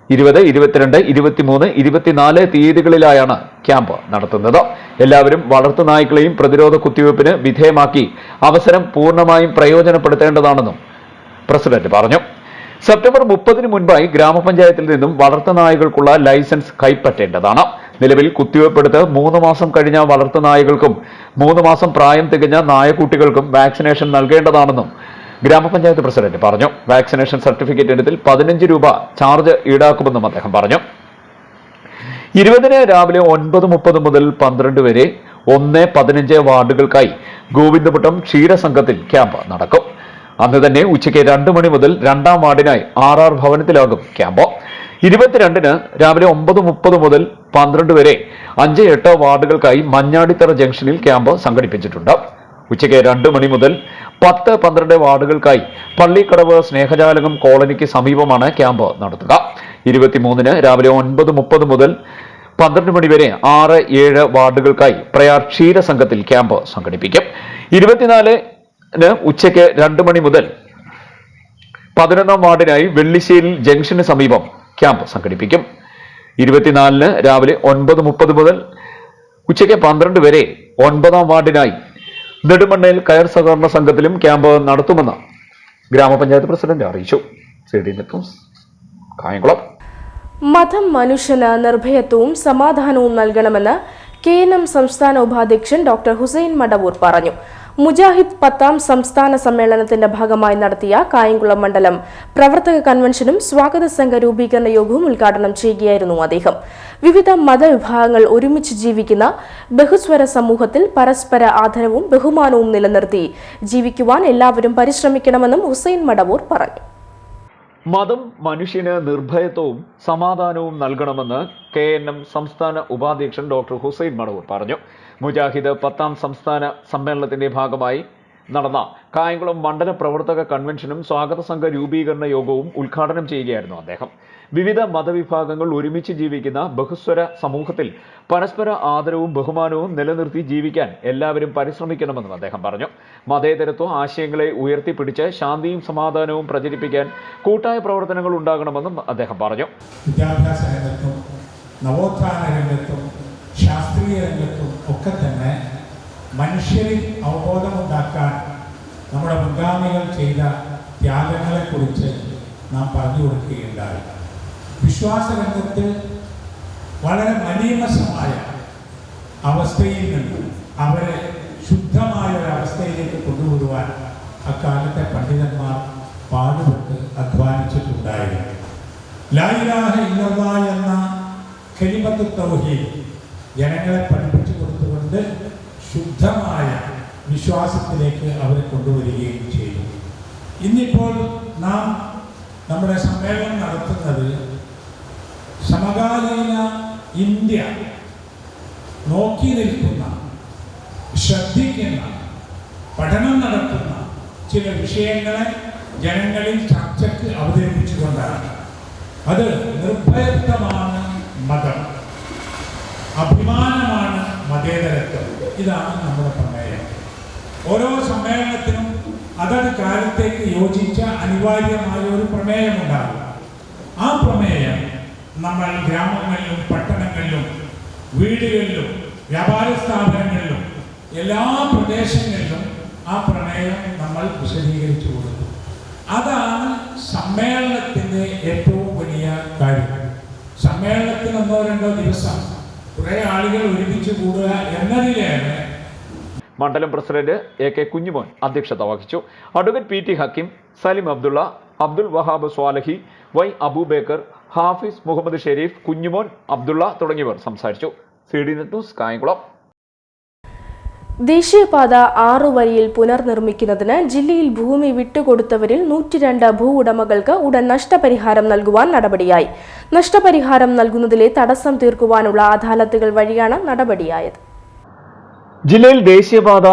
20, 22, 23, 24 തീയതികളിലായാണ് ക്യാമ്പ് നടത്തുന്നത്. എല്ലാവരും വളർത്തുനായ്ക്കളെയും പ്രതിരോധ കുത്തിവയ്പ്പിന് വിധേയമാക്കി അവസരം പൂർണ്ണമായും പ്രയോജനപ്പെടുത്തേണ്ടതാണെന്നും പ്രസിഡന്റ് പറഞ്ഞു. സെപ്റ്റംബർ 30-ന് മുൻപായി ഗ്രാമപഞ്ചായത്തിൽ നിന്നും വളർത്തുനായ്ക്കൾക്കുള്ള ലൈസൻസ് കൈപ്പറ്റേണ്ടതാണ്. നിലവിൽ കുത്തിവയ്പ്പെടുത്ത് 3 മാസം കഴിഞ്ഞ വളർത്തുനായ്ക്കൾക്കും 3 മാസം പ്രായം തികഞ്ഞ നായക്കുട്ടികൾക്കും വാക്സിനേഷൻ നൽകേണ്ടതാണെന്നും ഗ്രാമപഞ്ചായത്ത് പ്രസിഡന്റ് പറഞ്ഞു. വാക്സിനേഷൻ സർട്ടിഫിക്കറ്റ് ഇനത്തിൽ 15 രൂപ ചാർജ് ഈടാക്കുമെന്നും അദ്ദേഹം പറഞ്ഞു. 20-ന് രാവിലെ 9:30 മുതൽ 12 വരെ 1-15 വാർഡുകൾക്കായി ഗോവിന്ദപുട്ടം ക്ഷീരസംഘത്തിൽ ക്യാമ്പ് നടക്കും. അന്ന് തന്നെ ഉച്ചയ്ക്ക് 2 മണി മുതൽ 2-ാം വാർഡിനായി RR ഭവനത്തിലാകും ക്യാമ്പ്. 22-ന് രാവിലെ 9:30 മുതൽ 12 വരെ 5-8 വാർഡുകൾക്കായി മഞ്ഞാടിത്തറ ജംഗ്ഷനിൽ ക്യാമ്പ് സംഘടിപ്പിച്ചിട്ടുണ്ട്. ഉച്ചയ്ക്ക് 2 മണി മുതൽ 10-12 വാർഡുകൾക്കായി പള്ളിക്കടവ് സ്നേഹജാലകം കോളനിക്ക് സമീപമാണ് ക്യാമ്പ് നടത്തുക. 23-ന് രാവിലെ 9:30 മുതൽ 12 മണി വരെ 6-7 വാർഡുകൾക്കായി പ്രയാർ ക്ഷീരസംഘത്തിൽ ക്യാമ്പ് സംഘടിപ്പിക്കും. 24-ന് ഉച്ചയ്ക്ക് 2 മണി മുതൽ 11-ാം വാർഡിനായി വെള്ളിശ്ശേരി ജംഗ്ഷന് സമീപം ക്യാമ്പ് സംഘടിപ്പിക്കും. 24-ന് രാവിലെ 9:30 മുതൽ ഉച്ചയ്ക്ക് 12 വരെ 9-ാം വാർഡിനായി നെടുമണ്ണയിൽ കയർ സഹകരണ സംഘത്തിലും ക്യാമ്പ് നടത്തുമെന്ന് ഗ്രാമപഞ്ചായത്ത് പ്രസിഡന്റ് അറിയിച്ചു. CD Net News, Kayamkulam. മതം മനുഷ്യന് നിർഭയത്വവും സമാധാനവും നൽകണമെന്ന് KNM സംസ്ഥാന ഉപാധ്യക്ഷൻ ഡോക്ടർ ഹുസൈൻ മടവൂർ പറഞ്ഞു. മുജാഹിദ് 10ാം സംസ്ഥാന സമ്മേളനത്തിന്റെ ഭാഗമായി നടത്തിയ കായംകുളം മണ്ഡലം പ്രവർത്തക കൺവെൻഷനും സ്വാഗത സംഘ രൂപീകരണ യോഗവും ഉദ്ഘാടനം ചെയ്യുകയായിരുന്നു അദ്ദേഹം. വിവിധ മതവിഭാഗങ്ങൾ ഒരുമിച്ച് ജീവിക്കുന്ന ബഹുസ്വര സമൂഹത്തിൽ പരസ്പര ആദരവും ബഹുമാനവും നിലനിർത്തി ജീവിക്കുവാൻ എല്ലാവരും പരിശ്രമിക്കണമെന്നും ഹുസൈൻ മടവൂർ പറഞ്ഞു. മതം മനുഷ്യന് നിർഭയത്വവും സമാധാനവും നൽകണമെന്ന് KNM സംസ്ഥാന ഉപാധ്യക്ഷൻ ഡോക്ടർ ഹുസൈൻ മടവൂർ പറഞ്ഞു. മുജാഹിദ് 10ാം സംസ്ഥാന സമ്മേളനത്തിന്റെ ഭാഗമായി നടന്ന കായംകുളം മണ്ഡല പ്രവർത്തക കൺവെൻഷനും സ്വാഗത സംഘ രൂപീകരണ യോഗവും ഉദ്ഘാടനം ചെയ്യുകയായിരുന്നു അദ്ദേഹം. വിവിധ മതവിഭാഗങ്ങൾ ഒരുമിച്ച് ജീവിക്കുന്ന ബഹുസ്വര സമൂഹത്തിൽ പരസ്പര ആദരവും ബഹുമാനവും നിലനിർത്തി ജീവിക്കാൻ എല്ലാവരും പരിശ്രമിക്കണമെന്നും അദ്ദേഹം പറഞ്ഞു. മതേതരത്വ ആശയങ്ങളെ ഉയർത്തിപ്പിടിച്ച് ശാന്തിയും സമാധാനവും പ്രചരിപ്പിക്കാൻ കൂട്ടായ പ്രവർത്തനങ്ങൾ ഉണ്ടാകണമെന്നും അദ്ദേഹം പറഞ്ഞു. വിദ്യാഭ്യാസ രംഗത്തും നവോത്ഥാന രംഗത്തും ശാസ്ത്രീയ രംഗത്തും ഒക്കെ തന്നെ മനുഷ്യരിൽ അവബോധമുണ്ടാക്കാൻ നമ്മുടെ മുൻഗാമികൾ ചെയ്ത ത്യാഗങ്ങളെക്കുറിച്ച് നാം പറഞ്ഞു കൊടുക്കുകയുണ്ടായി. വിശ്വാസരംഗത്ത് വളരെ മലീമസമായ അവസ്ഥയിൽ നിന്ന് അവരെ ശുദ്ധമായ ഒരവസ്ഥയിലേക്ക് കൊണ്ടുവരുവാൻ അക്കാലത്തെ പണ്ഡിതന്മാർ പാടുപെട്ട് അധ്വാനിച്ചിട്ടുണ്ടായിരുന്നു. ലാ ഇലാഹ ഇല്ലല്ലാഹ് എന്ന കലിമത്ത് തൗഹീദ് ജനങ്ങളെ പഠിപ്പിച്ചു കൊടുത്തുകൊണ്ട് ശുദ്ധമായ വിശ്വാസത്തിലേക്ക് അവരെ കൊണ്ടുവരികയും ചെയ്തു. ഇന്നിപ്പോൾ നാം നമ്മുടെ സമ്മേളനം നടത്തുന്നത് സമകാലീന ഇന്ത്യ നോക്കി നിൽക്കുന്ന, ശ്രദ്ധിക്കുന്ന, പഠനം നടത്തുന്ന ചില വിഷയങ്ങളെ ജനങ്ങളിൽ ചർച്ചയ്ക്ക് അവതരിപ്പിച്ചുകൊണ്ടാണ്. അത് നിർഭയത്വമാണ് മതം, അഭിമാനമാണ് മതേതരത്വം. ഇതാണ് നമ്മുടെ പ്രമേയം. ഓരോ സമ്മേളനത്തിനും അതത് കാലത്തേക്ക് യോജിച്ച അനിവാര്യമായ ഒരു പ്രമേയമുണ്ടാകും. ആ പ്രമേയം നമ്മൾ ഗ്രാമങ്ങളിലും പട്ടണങ്ങളിലും വീടുകളിലും വ്യാപാര സ്ഥാപനങ്ങളിലും എല്ലാ പ്രദേശങ്ങളിലും ആ പ്രമേയം നമ്മൾ വിശദീകരിച്ചു കൊടുക്കും. അതാണ് സമ്മേളനത്തിൻ്റെ ഏറ്റവും വലിയ കാര്യം. സമ്മേളനത്തിന് 1-2 ദിവസം കുറേ ആളുകൾ ഒരുമിച്ച് കൂടുക എന്നതിലേറെ മണ്ഡലം പ്രസിഡന്റ് AK കുഞ്ഞുമോൻ അധ്യക്ഷത വഹിച്ചു. Advocate PT Hakeem, Salim Abdulla, Abdul Wahab Swalahi, Y Abubacker, Hafiz Muhammad Shareef, Kunjumon Abdulla തുടങ്ങിയവർ സംസാരിച്ചു. CD net news Kayamkulam. ദേശീയപാത 6 വരിയിൽ പുനർനിർമ്മിക്കുന്നതിന് ജില്ലയിൽ ഭൂമി വിട്ടുകൊടുത്തവരിൽ 102 ഭൂ ഉടമകൾക്ക് ഉടൻ നഷ്ടപരിഹാരം നൽകുവാൻ നടപടിയായി. നഷ്ടപരിഹാരം നൽകുന്നതിലെ തടസ്സം തീർക്കുവാനുള്ള അദാലത്തുകൾ വഴിയാണ് നടപടിയായത്. ജില്ലയിൽ ദേശീയപാത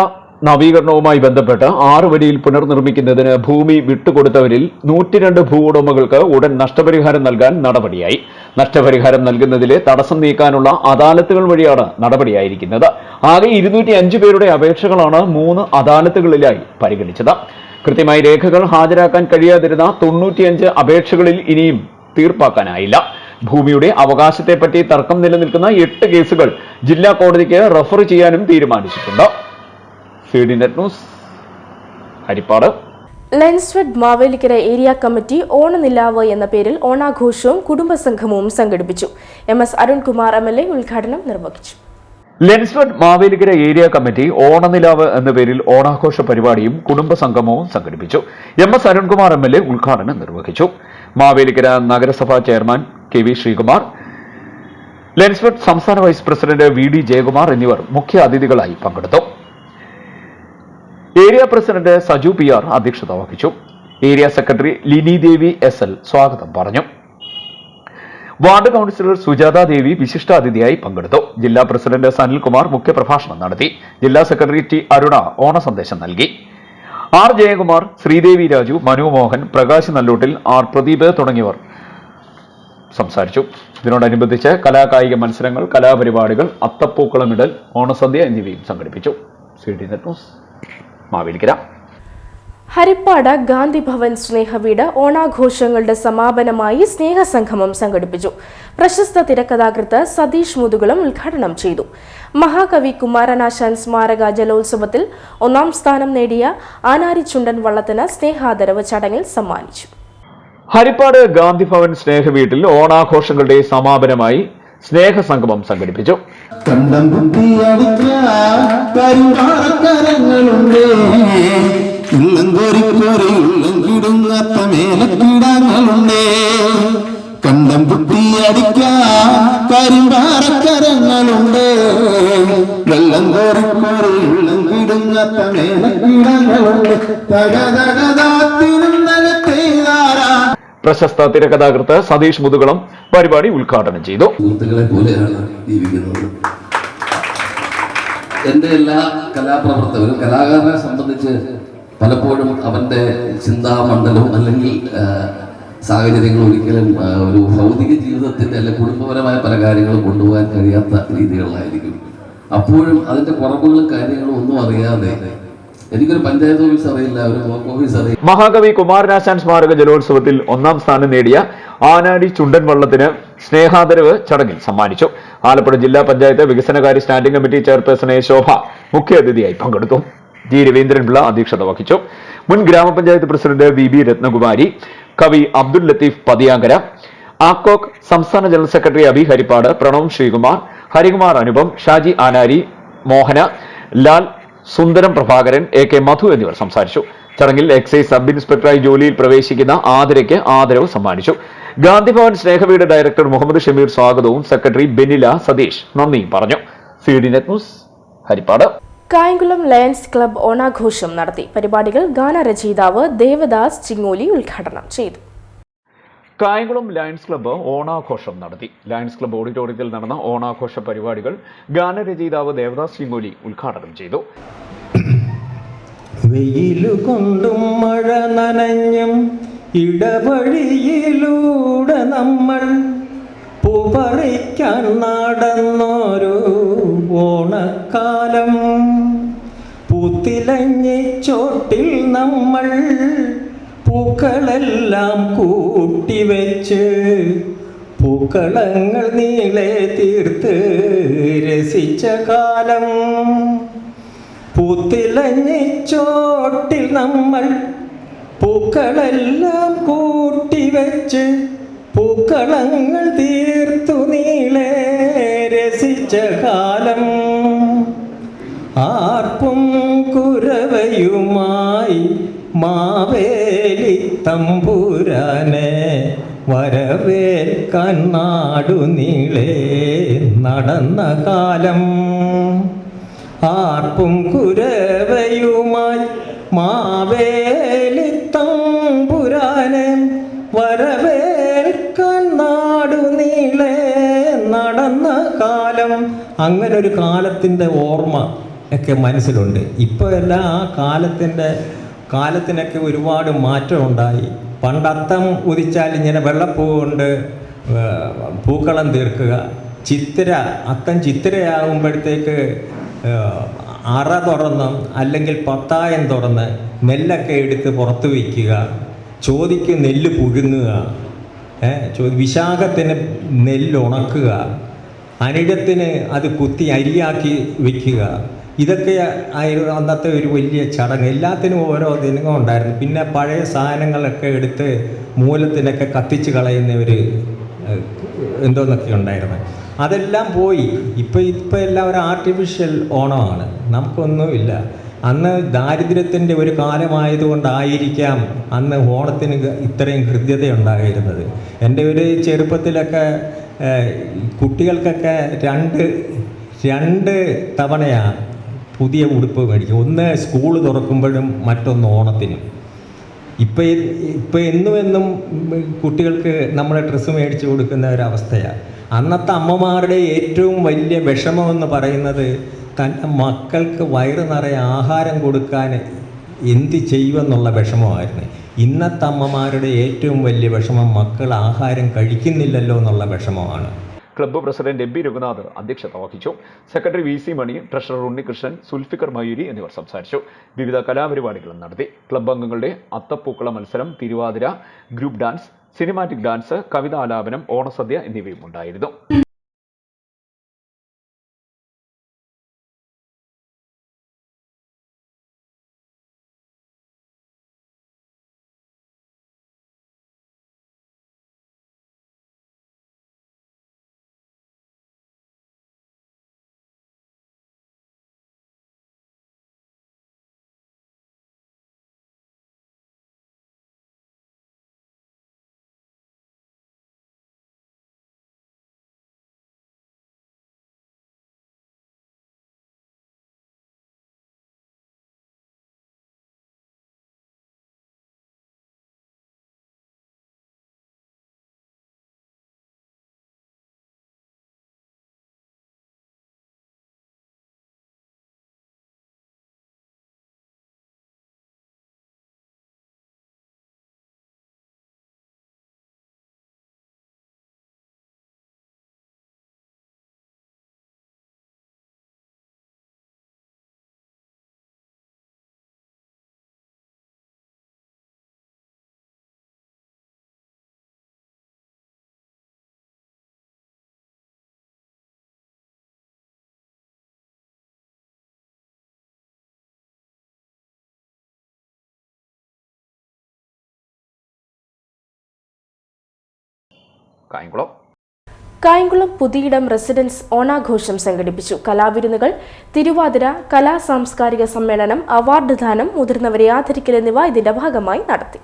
നവീകരണവുമായി ബന്ധപ്പെട്ട് 6 വരിയിൽ പുനർനിർമ്മിക്കുന്നതിന് ഭൂമി വിട്ടുകൊടുത്തവരിൽ 102 ഭൂ ഉടമകൾക്ക് ഉടൻ നഷ്ടപരിഹാരം നൽകാൻ നടപടിയായി. നഷ്ടപരിഹാരം നൽകുന്നതിലെ തടസ്സം നീക്കാനുള്ള അദാലത്തുകൾ വഴിയാണ് നടപടിയായിരിക്കുന്നത്. ആകെ 205 പേരുടെ അപേക്ഷകളാണ് 3 അദാലത്തുകളിലായി പരിഗണിച്ചത്. കൃത്യമായി രേഖകൾ ഹാജരാക്കാൻ കഴിയാതിരുന്ന 95 അപേക്ഷകളിൽ ഇനിയും തീർപ്പാക്കാനായില്ല. ഭൂമിയുടെ അവകാശത്തെപ്പറ്റി തർക്കം നിലനിൽക്കുന്ന 8 കേസുകൾ ജില്ലാ കോടതിക്ക് റഫർ ചെയ്യാനും തീരുമാനിച്ചിട്ടുണ്ട്. CD net news Harippad. Lensfed Mavelikkara area committee Onanilavu എന്ന പേരിൽ ഓണാഘോഷവും കുടുംബസംഗമവും സംഘടിപ്പിച്ചു. MS അരുൺകുമാർ MLA ഉദ്ഘാടനം നിർവഹിച്ചു. ലെൻസ്ഫെഡ് മാവേലിക്കര ഏരിയ കമ്മിറ്റി ഓണനിലാവ് എന്ന പേരിൽ ഓണാഘോഷ പരിപാടിയും കുടുംബസംഗമവും സംഘടിപ്പിച്ചു. MS അരുൺകുമാർ MLA ഉദ്ഘാടനം നിർവഹിച്ചു. മാവേലിക്കര നഗരസഭാ ചെയർമാൻ KV ശ്രീകുമാർ, ലെൻസ്ഫെഡ് സംസ്ഥാന വൈസ് പ്രസിഡന്റ് VD ജയകുമാർ എന്നിവർ മുഖ്യ അതിഥികളായി പങ്കെടുത്തു. ഏരിയ പ്രസിഡന്റ് സജു PR അധ്യക്ഷത വഹിച്ചു. ഏരിയ സെക്രട്ടറി ലിനി ദേവി SL സ്വാഗതം പറഞ്ഞു. വാർഡ് കൌൺസിലർ സുജാത ദേവി വിശിഷ്ടാതിഥിയായി പങ്കെടുത്തു. ജില്ലാ പ്രസിഡന്റ് സനിൽകുമാർ മുഖ്യപ്രഭാഷണം നടത്തി. ജില്ലാ സെക്രട്ടറി T അരുണ ഓണസന്ദേശം നൽകി. R ജയകുമാർ, ശ്രീദേവി രാജു, മനു മോഹൻ, പ്രകാശ് നല്ലൂട്ടിൽ, R പ്രദീപ് തുടങ്ങിയവർ സംസാരിച്ചു. ഇതിനോടനുബന്ധിച്ച് കലാകായിക മത്സരങ്ങൾ, കലാപരിപാടികൾ, അത്തപ്പൂക്കളമിടൽ, ഓണസദ്യ എന്നിവയും സംഘടിപ്പിച്ചു. CD net news Mavelikkara. Harippad Gandhi Bhavan Snehaveedu ഓണാഘോഷങ്ങളുടെ സമാപനമായി സ്നേഹസംഗമം സംഘടിപ്പിച്ചു. പ്രശസ്ത തിരക്കഥാകൃത്ത് സതീഷ് മുതുകുളം ഉദ്ഘാടനം ചെയ്തു. മഹാകവി കുമാരനാശാൻ സ്മാരക ജലോത്സവത്തിൽ 1ാം സ്ഥാനം നേടിയ ആനാരി ചുണ്ടൻ വള്ളത്തിന് സ്നേഹാദരവ് ചടങ്ങിൽ സമ്മാനിച്ചു. ഹരിപ്പാട് ഗാന്ധി ഭവൻ സ്നേഹവീട്ടിൽ ഓണാഘോഷങ്ങളുടെ സമാപനമായി സ്നേഹസംഗമം സംഘടിപ്പിച്ചു. കണ്ടം കരിമ്പാറക്കരങ്ങളുണ്ട്, വെള്ളം കോരിക്കോറി ഉള്ളം കിടുങ്ങാത്ത മേലക്കിടങ്ങളുണ്ട്, തകതകതാത്തിരുന്നകത്തേതാരാ. പ്രശസ്ത തിരക്കഥാകൃത്ത് സതീഷ് മുതുകുളം പരിപാടി ഉദ്ഘാടനം ചെയ്തു. സുഹൃത്തുക്കളെ പോലെയാണ് ജീവിക്കുന്നത്. എൻ്റെ എല്ലാ കലാപ്രവർത്തകരും കലാകാരനെ സംബന്ധിച്ച് പലപ്പോഴും അവൻ്റെ ചിന്താമണ്ഡലവും അല്ലെങ്കിൽ സാഹചര്യങ്ങൾ ഒരിക്കലും ഒരു ഭൗതിക ജീവിതത്തിൻ്റെ അല്ലെങ്കിൽ കുടുംബപരമായ പല കാര്യങ്ങളും കൊണ്ടുപോകാൻ കഴിയാത്ത രീതികളിലായിരിക്കും. അപ്പോഴും അതിൻ്റെ കുറവുകളും കാര്യങ്ങളും ഒന്നും അറിയാതെ എനിക്കൊരു പഞ്ചായത്ത് ഓഫീസ് അറിയില്ല, ഒരു ബ്ലോക്ക് ഓഫീസ് അറിയില്ല. മഹാകവി കുമാരനാശാൻ സ്മാരക ജലോത്സവത്തിൽ 1ാം സ്ഥാനം നേടിയ ആനാടി ചുണ്ടൻ വള്ളത്തിന് സ്നേഹാദരവ് ചടങ്ങിൽ സമ്മാനിച്ചു. ആലപ്പുഴ ജില്ലാ പഞ്ചായത്ത് വികസനകാര്യ സ്റ്റാൻഡിംഗ് കമ്മിറ്റി ചെയർപേഴ്സൺ ശോഭ മുഖ്യാതിഥിയായി പങ്കെടുത്തു. G രവീന്ദ്രൻപിള്ള അധ്യക്ഷത വഹിച്ചു. മുൻ ഗ്രാമപഞ്ചായത്ത് പ്രസിഡന്റ് VB രത്നകുമാരി, കവി അബ്ദുൽ ലത്തീഫ് പതിയാങ്കര, ആക്കോക് സംസ്ഥാന ജനറൽ സെക്രട്ടറി അബി ഹരിപ്പാട്, പ്രണവ് ശ്രീകുമാർ, ഹരികുമാർ അനുപം, ഷാജി ആനാരി, മോഹന ലാൽ, സുന്ദരം പ്രഭാകരൻ, AK മധു എന്നിവർ സംസാരിച്ചു. ചടങ്ങിൽ എക്സൈസ് സബ് ഇൻസ്പെക്ടറായി ജോലിയിൽ പ്രവേശിക്കുന്ന ആതിരയ്ക്ക് ആദരവ് സമ്മാനിച്ചു. ഗാന്ധിഭവൻ സ്നേഹവീട് ഡയറക്ടർ മുഹമ്മദ് ഷമീർ സ്വാഗതവും സെക്രട്ടറി ബെനില സതീഷ് നന്ദിയും പറഞ്ഞു. CD net news, Harippad. Kayamkulam lions club ഓണാഘോഷം നടത്തി. പരിപാടികൾ ഗാനരചയിതാവ് ദേവദാസ് ചിങ്ങോലി ഉദ്ഘാടനം ചെയ്തു. കായംകുളം ലയൺസ് ക്ലബ്ബ് ഓണാഘോഷം നടത്തി. ലയൺസ് ക്ലബ്ബ് ഓഡിറ്റോറിയത്തിൽ നടന്ന ഓണാഘോഷ പരിപാടികൾ ഗാനരചയിതാവ് ദേവദാസ് ചിങ്ങോലി ഉദ്ഘാടനം ചെയ്തു. വെയിലുകൊണ്ടും മഴ നനഞ്ഞും ഇടവഴിയിലൂടെ നമ്മൾ പൂപറിക്കാൻ നടന്നൊരു ഓണക്കാലം. പൂത്തിലഞ്ഞി ചോട്ടിൽ നമ്മൾ പൂക്കളെല്ലാം കൂട്ടിവെച്ച് പൂക്കളങ്ങൾ നീളെ തീർത്ത് രസിച്ച കാലം. പൂത്തിലഞ്ഞി ചോട്ടിൽ നമ്മൾ പൂക്കളെല്ലാം കൂട്ടിവെച്ച് പൂക്കളങ്ങൾ തീർത്തു നീളെ രസിച്ച കാലം. ആർപ്പും കുരവയുമായി മാവേലി തമ്പുരാനെ വരവേൽക്കാൻ നാടു നീളെ നടന്ന കാലം. ആർപ്പും കുരവയുമായി മാവേലി തമ്പുരാനെ വരവേൽക്കാൻ നാടു നീളെ നടന്ന കാലം. അങ്ങനെ ഒരു കാലത്തിൻ്റെ ഓർമ്മ ഒക്കെ മനസ്സിലുണ്ട്. ഇപ്പോൾ എല്ലാം ആ കാലത്തിനൊക്കെ ഒരുപാട് മാറ്റമുണ്ടായി. പണ്ട് അത്തം ഉദിച്ചാൽ ഇങ്ങനെ വെള്ളപ്പൂ കൊണ്ട് പൂക്കളം തീർക്കുക. അത്തം ചിത്തിരയാകുമ്പോഴത്തേക്ക് അറ തുറന്ന് അല്ലെങ്കിൽ പത്തായം തുറന്ന് നെല്ലൊക്കെ എടുത്ത് പുറത്ത് വയ്ക്കുക. ചോദിക്ക് നെല്ല് പുഴുങ്ങുക, വിശാഖത്തിന് നെല്ല് ഉണക്കുക, അനിഴത്തിന് അത് കുത്തി അരിയാക്കി വയ്ക്കുക. ഇതൊക്കെ ആയിരുന്നു അന്നത്തെ ഒരു വലിയ ചടങ്ങ്. എല്ലാത്തിനും ഓരോ ദിനങ്ങളും ഉണ്ടായിരുന്നു. പിന്നെ പഴയ സാധനങ്ങളൊക്കെ എടുത്ത് മൂലത്തിനൊക്കെ കത്തിച്ച് കളയുന്ന ഒരു എന്തോന്നൊക്കെ ഉണ്ടായിരുന്നു. അതെല്ലാം പോയി. ഇപ്പം എല്ലാം ഒരു ആർട്ടിഫിഷ്യൽ ഓണമാണ്. നമുക്കൊന്നുമില്ല. അന്ന് ദാരിദ്ര്യത്തിൻ്റെ ഒരു കാലമായതുകൊണ്ടായിരിക്കാം അന്ന് ഓണത്തിന് ഇത്രയും ഹൃദ്യതയുണ്ടായിരുന്നത്. എൻ്റെ ഒരു ചെറുപ്പത്തിലൊക്കെ കുട്ടികൾക്കൊക്കെ രണ്ട് തവണയാണ് പുതിയ ഉടുപ്പ് മേടിക്കും. ഒന്ന് സ്കൂൾ തുറക്കുമ്പോഴും മറ്റൊന്ന് ഓണത്തിനും. ഇപ്പം എന്നും കുട്ടികൾക്ക് നമ്മൾ ഡ്രസ്സ് മേടിച്ച് കൊടുക്കുന്ന ഒരവസ്ഥയാണ്. അന്നത്തെ അമ്മമാരുടെ ഏറ്റവും വലിയ വിഷമമെന്ന് പറയുന്നത് തൻ്റെ മക്കൾക്ക് വയറ് നിറയെ ആഹാരം കൊടുക്കാൻ എന്ത് ചെയ്യുമെന്നുള്ള വിഷമമായിരുന്നു. ഇന്നത്തെ അമ്മമാരുടെ ഏറ്റവും വലിയ വിഷമം മക്കൾ ആഹാരം കഴിക്കുന്നില്ലല്ലോ എന്നുള്ള വിഷമമാണ്. ക്ലബ്ബ് പ്രസിഡന്റ് MB രഘുനാഥ് അധ്യക്ഷത വഹിച്ചു. Secretary VC Mani, treasurer Unnikrishnan, Sulfikar Mayuri എന്നിവർ സംസാരിച്ചു. വിവിധ കലാപരിപാടികളും നടത്തി. ക്ലബ്ബ് അംഗങ്ങളുടെ അത്തപ്പൂക്കള മത്സരം, Thiruvathira, group dance, cinematic dance, കവിതാലാപനം, ഓണസദ്യ എന്നിവയും ഉണ്ടായിരുന്നു. കായംകുളം. കായംകുളം പുതിയിടം റെസിഡൻസ് ഓണാഘോഷം സംഘടിപ്പിച്ചു. കലാവിരുന്നുകൾ, തിരുവാതിര, കലാ സാംസ്കാരിക സമ്മേളനം, അവാർഡ് ദാനം, മുതിർന്നവരെ ആദരിക്കൽ എന്നിവ ഇതിന്റെ ഭാഗമായി നടത്തി.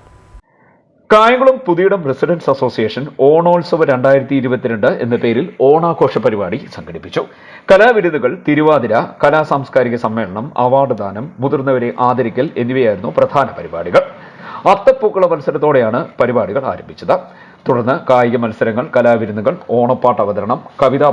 കായംകുളം പുതിയിടം റെസിഡൻസ് അസോസിയേഷൻ ഓണോത്സവ 2022 എന്ന പേരിൽ ഓണാഘോഷ പരിപാടി സംഘടിപ്പിച്ചു. കലാവിരുന്നുകൾ, തിരുവാതിര, കലാ സാംസ്കാരിക സമ്മേളനം, അവാർഡ് ദാനം, മുതിർന്നവരെ ആദരിക്കൽ എന്നിവയായിരുന്നു പ്രധാന പരിപാടികൾ. അത്തപ്പൂക്കള മത്സരത്തോടെയാണ് പരിപാടികൾ ആരംഭിച്ചത്. തുടർന്ന് കായിക മത്സരങ്ങൾ, കലാവിരുന്നുകൾ, ഓണപ്പാട്ട് അവതരണം, കവിതാ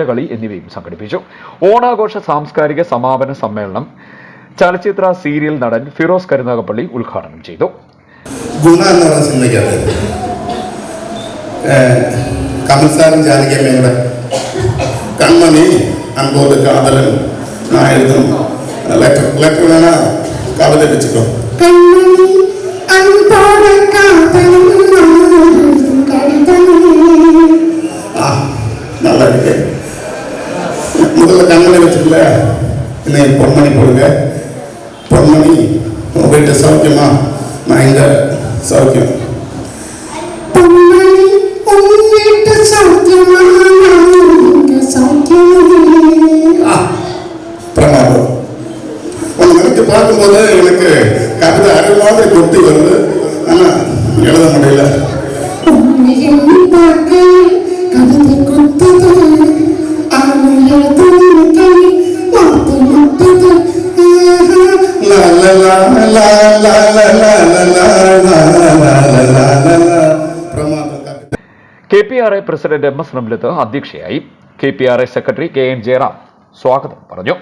കളി എന്നിവയും സംഘടിപ്പിച്ചു. ഓണാഘോഷ സാംസ്കാരിക സമാപന സമ്മേളനം ചലച്ചിത്ര സീരിയൽ നടൻ ഫിറോസ് കരുനാഗപ്പള്ളി ഉദ്ഘാടനം ചെയ്തു. ഗുണ എന്ന് പറഞ്ഞ സിനിമയ്ക്കകത്ത് കമൽ സാറും ജാനകിയമ്മയുടെ കൺമണി അൻപോത് കാതലൻ നായരും ലെറ്റർ വേണ കവിത വെച്ചിട്ടോ. நல்லாருக்கு. முதல்ல கண்மணி வச்சுக்கல, இன்னைக்கு பொன்மணி போடுங்க. பொன்மணி உங்க வீட்டு சௌக்கியமா? நான் இங்க சௌக்கியம். பொன்மணி உங்க வீட்டு சௌக்கியமா? பிரமாதம். உங்க நினைச்சு பார்க்கும்போது எனக்கு கவிதை அரை மாதிரி கொட்டி வருது, ஆனா எழுத முடியல. KPRA പ്രസിഡന്റ് MS റംലത്ത് അധ്യക്ഷയായി. KPRA സെക്രട്ടറി KN ജയറാം സ്വാഗതം പറഞ്ഞു.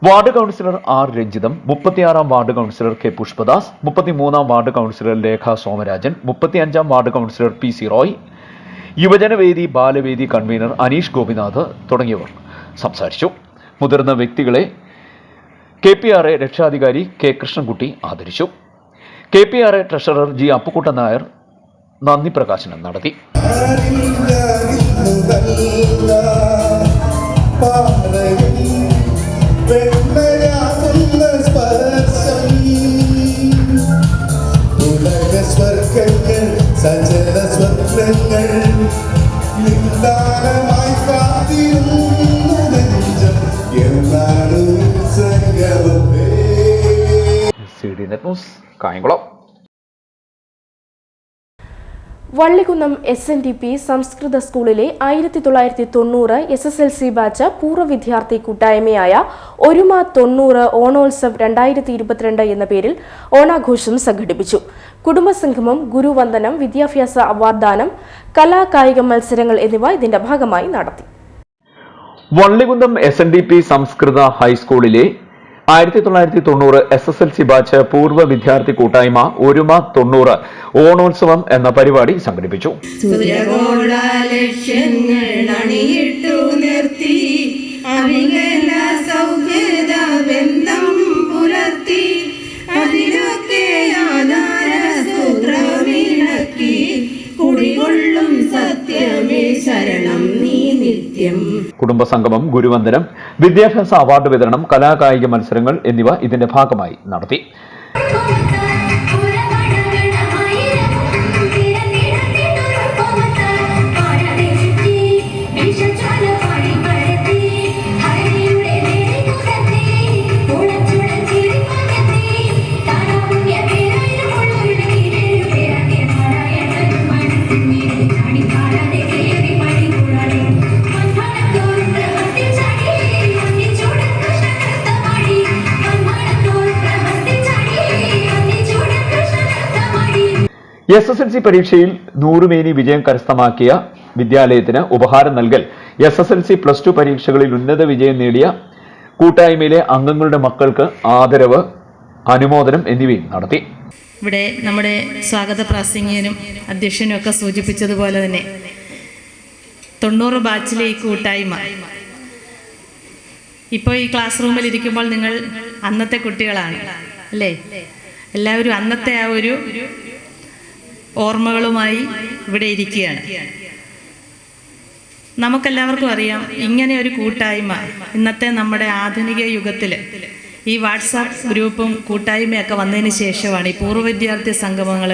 വാർഡ് കൗൺസിലർ R രഞ്ജിതം, 36-ാം വാർഡ് കൗൺസിലർ K പുഷ്പദാസ്, 33-ാം വാർഡ് കൗൺസിലർ ലേഖ സോമരാജൻ, 35-ാം ward councillor PC Roy, Yuvajanavedi Balavedi convener Aneesh Gopinath തുടങ്ങിയവർ സംസാരിച്ചു. മുതിർന്ന വ്യക്തികളെ KPRA രക്ഷാധികാരി K കൃഷ്ണൻകുട്ടി ആദരിച്ചു. KPRA treasurer G Appukuttan Nair നന്ദി പ്രകാശനം നടത്തി. CD net news Kayamkulam. Vallikunnam SNDP സംസ്കൃത സ്കൂളിലെ 1990 SSLC ബാച്ച് പൂർവ്വ വിദ്യാർത്ഥി കൂട്ടായ്മയായ ഒരുമ 90 ഓണോത്സവ് 2022 എന്ന പേരിൽ ഓണാഘോഷം സംഘടിപ്പിച്ചു. കുടുംബസംഗമം, ഗുരുവന്ദനം, വിദ്യാഭ്യാസ അവാർഡ് ദാനം, കലാ കായിക മത്സരങ്ങൾ എന്നിവ ഇതിന്റെ ഭാഗമായി നടത്തി. വള്ളികുന്നം SNDP സംസ്കൃത ഹൈസ്കൂളിലെ 1990 SSLC ബാച്ച് പൂർവ്വ വിദ്യാർത്ഥി കൂട്ടായ്മ ഒരുമ 90 ഓണോത്സവം എന്ന പരിപാടി സംഘടിപ്പിച്ചു. കുടുംബസംഗമം, ഗുരുവന്ദനം, വിദ്യാഭ്യാസ അവാർഡ് വിതരണം, കലാകായിക മത്സരങ്ങൾ എന്നിവ ഇതിന്റെ ഭാഗമായി നടത്തി. SSLC പരീക്ഷയിൽ 100 മേനി വിജയം കരസ്ഥമാക്കിയ വിദ്യാലയത്തിന് ഉപഹാരം നൽകൽ, SSLC +2 പരീക്ഷകളിൽ ഉന്നത വിജയം നേടിയ കൂട്ടായ്മയിലെ അംഗങ്ങളുടെ മക്കൾക്ക് ആദരവ്, അനുമോദനം എന്നിവയും നടത്തി. ഇവിടെ നമ്മുടെ സ്വാഗത പ്രാസംഗികനും അധ്യക്ഷനും ഒക്കെ സൂചിപ്പിച്ചതുപോലെ തന്നെ 90 ബാച്ചിലെ ഈ കൂട്ടായ്മ ഇപ്പോൾ ഈ ക്ലാസ് റൂമിൽ ഇരിക്കുമ്പോൾ നിങ്ങൾ അന്നത്തെ കുട്ടികളാണ് അല്ലേ? എല്ലാവരും അന്നത്തെ ആ ഒരു ഓർമ്മകളുമായി ഇവിടെ ഇരിക്കുകയാണ്. നമുക്കെല്ലാവർക്കും അറിയാം, ഇങ്ങനെ ഒരു കൂട്ടായ്മ ഇന്നത്തെ നമ്മുടെ ആധുനിക യുഗത്തിൽ ഈ വാട്സാപ്പ് ഗ്രൂപ്പും കൂട്ടായ്മയൊക്കെ വന്നതിന് ശേഷമാണ് ഈ പൂർവ്വ വിദ്യാർത്ഥി സംഗമങ്ങൾ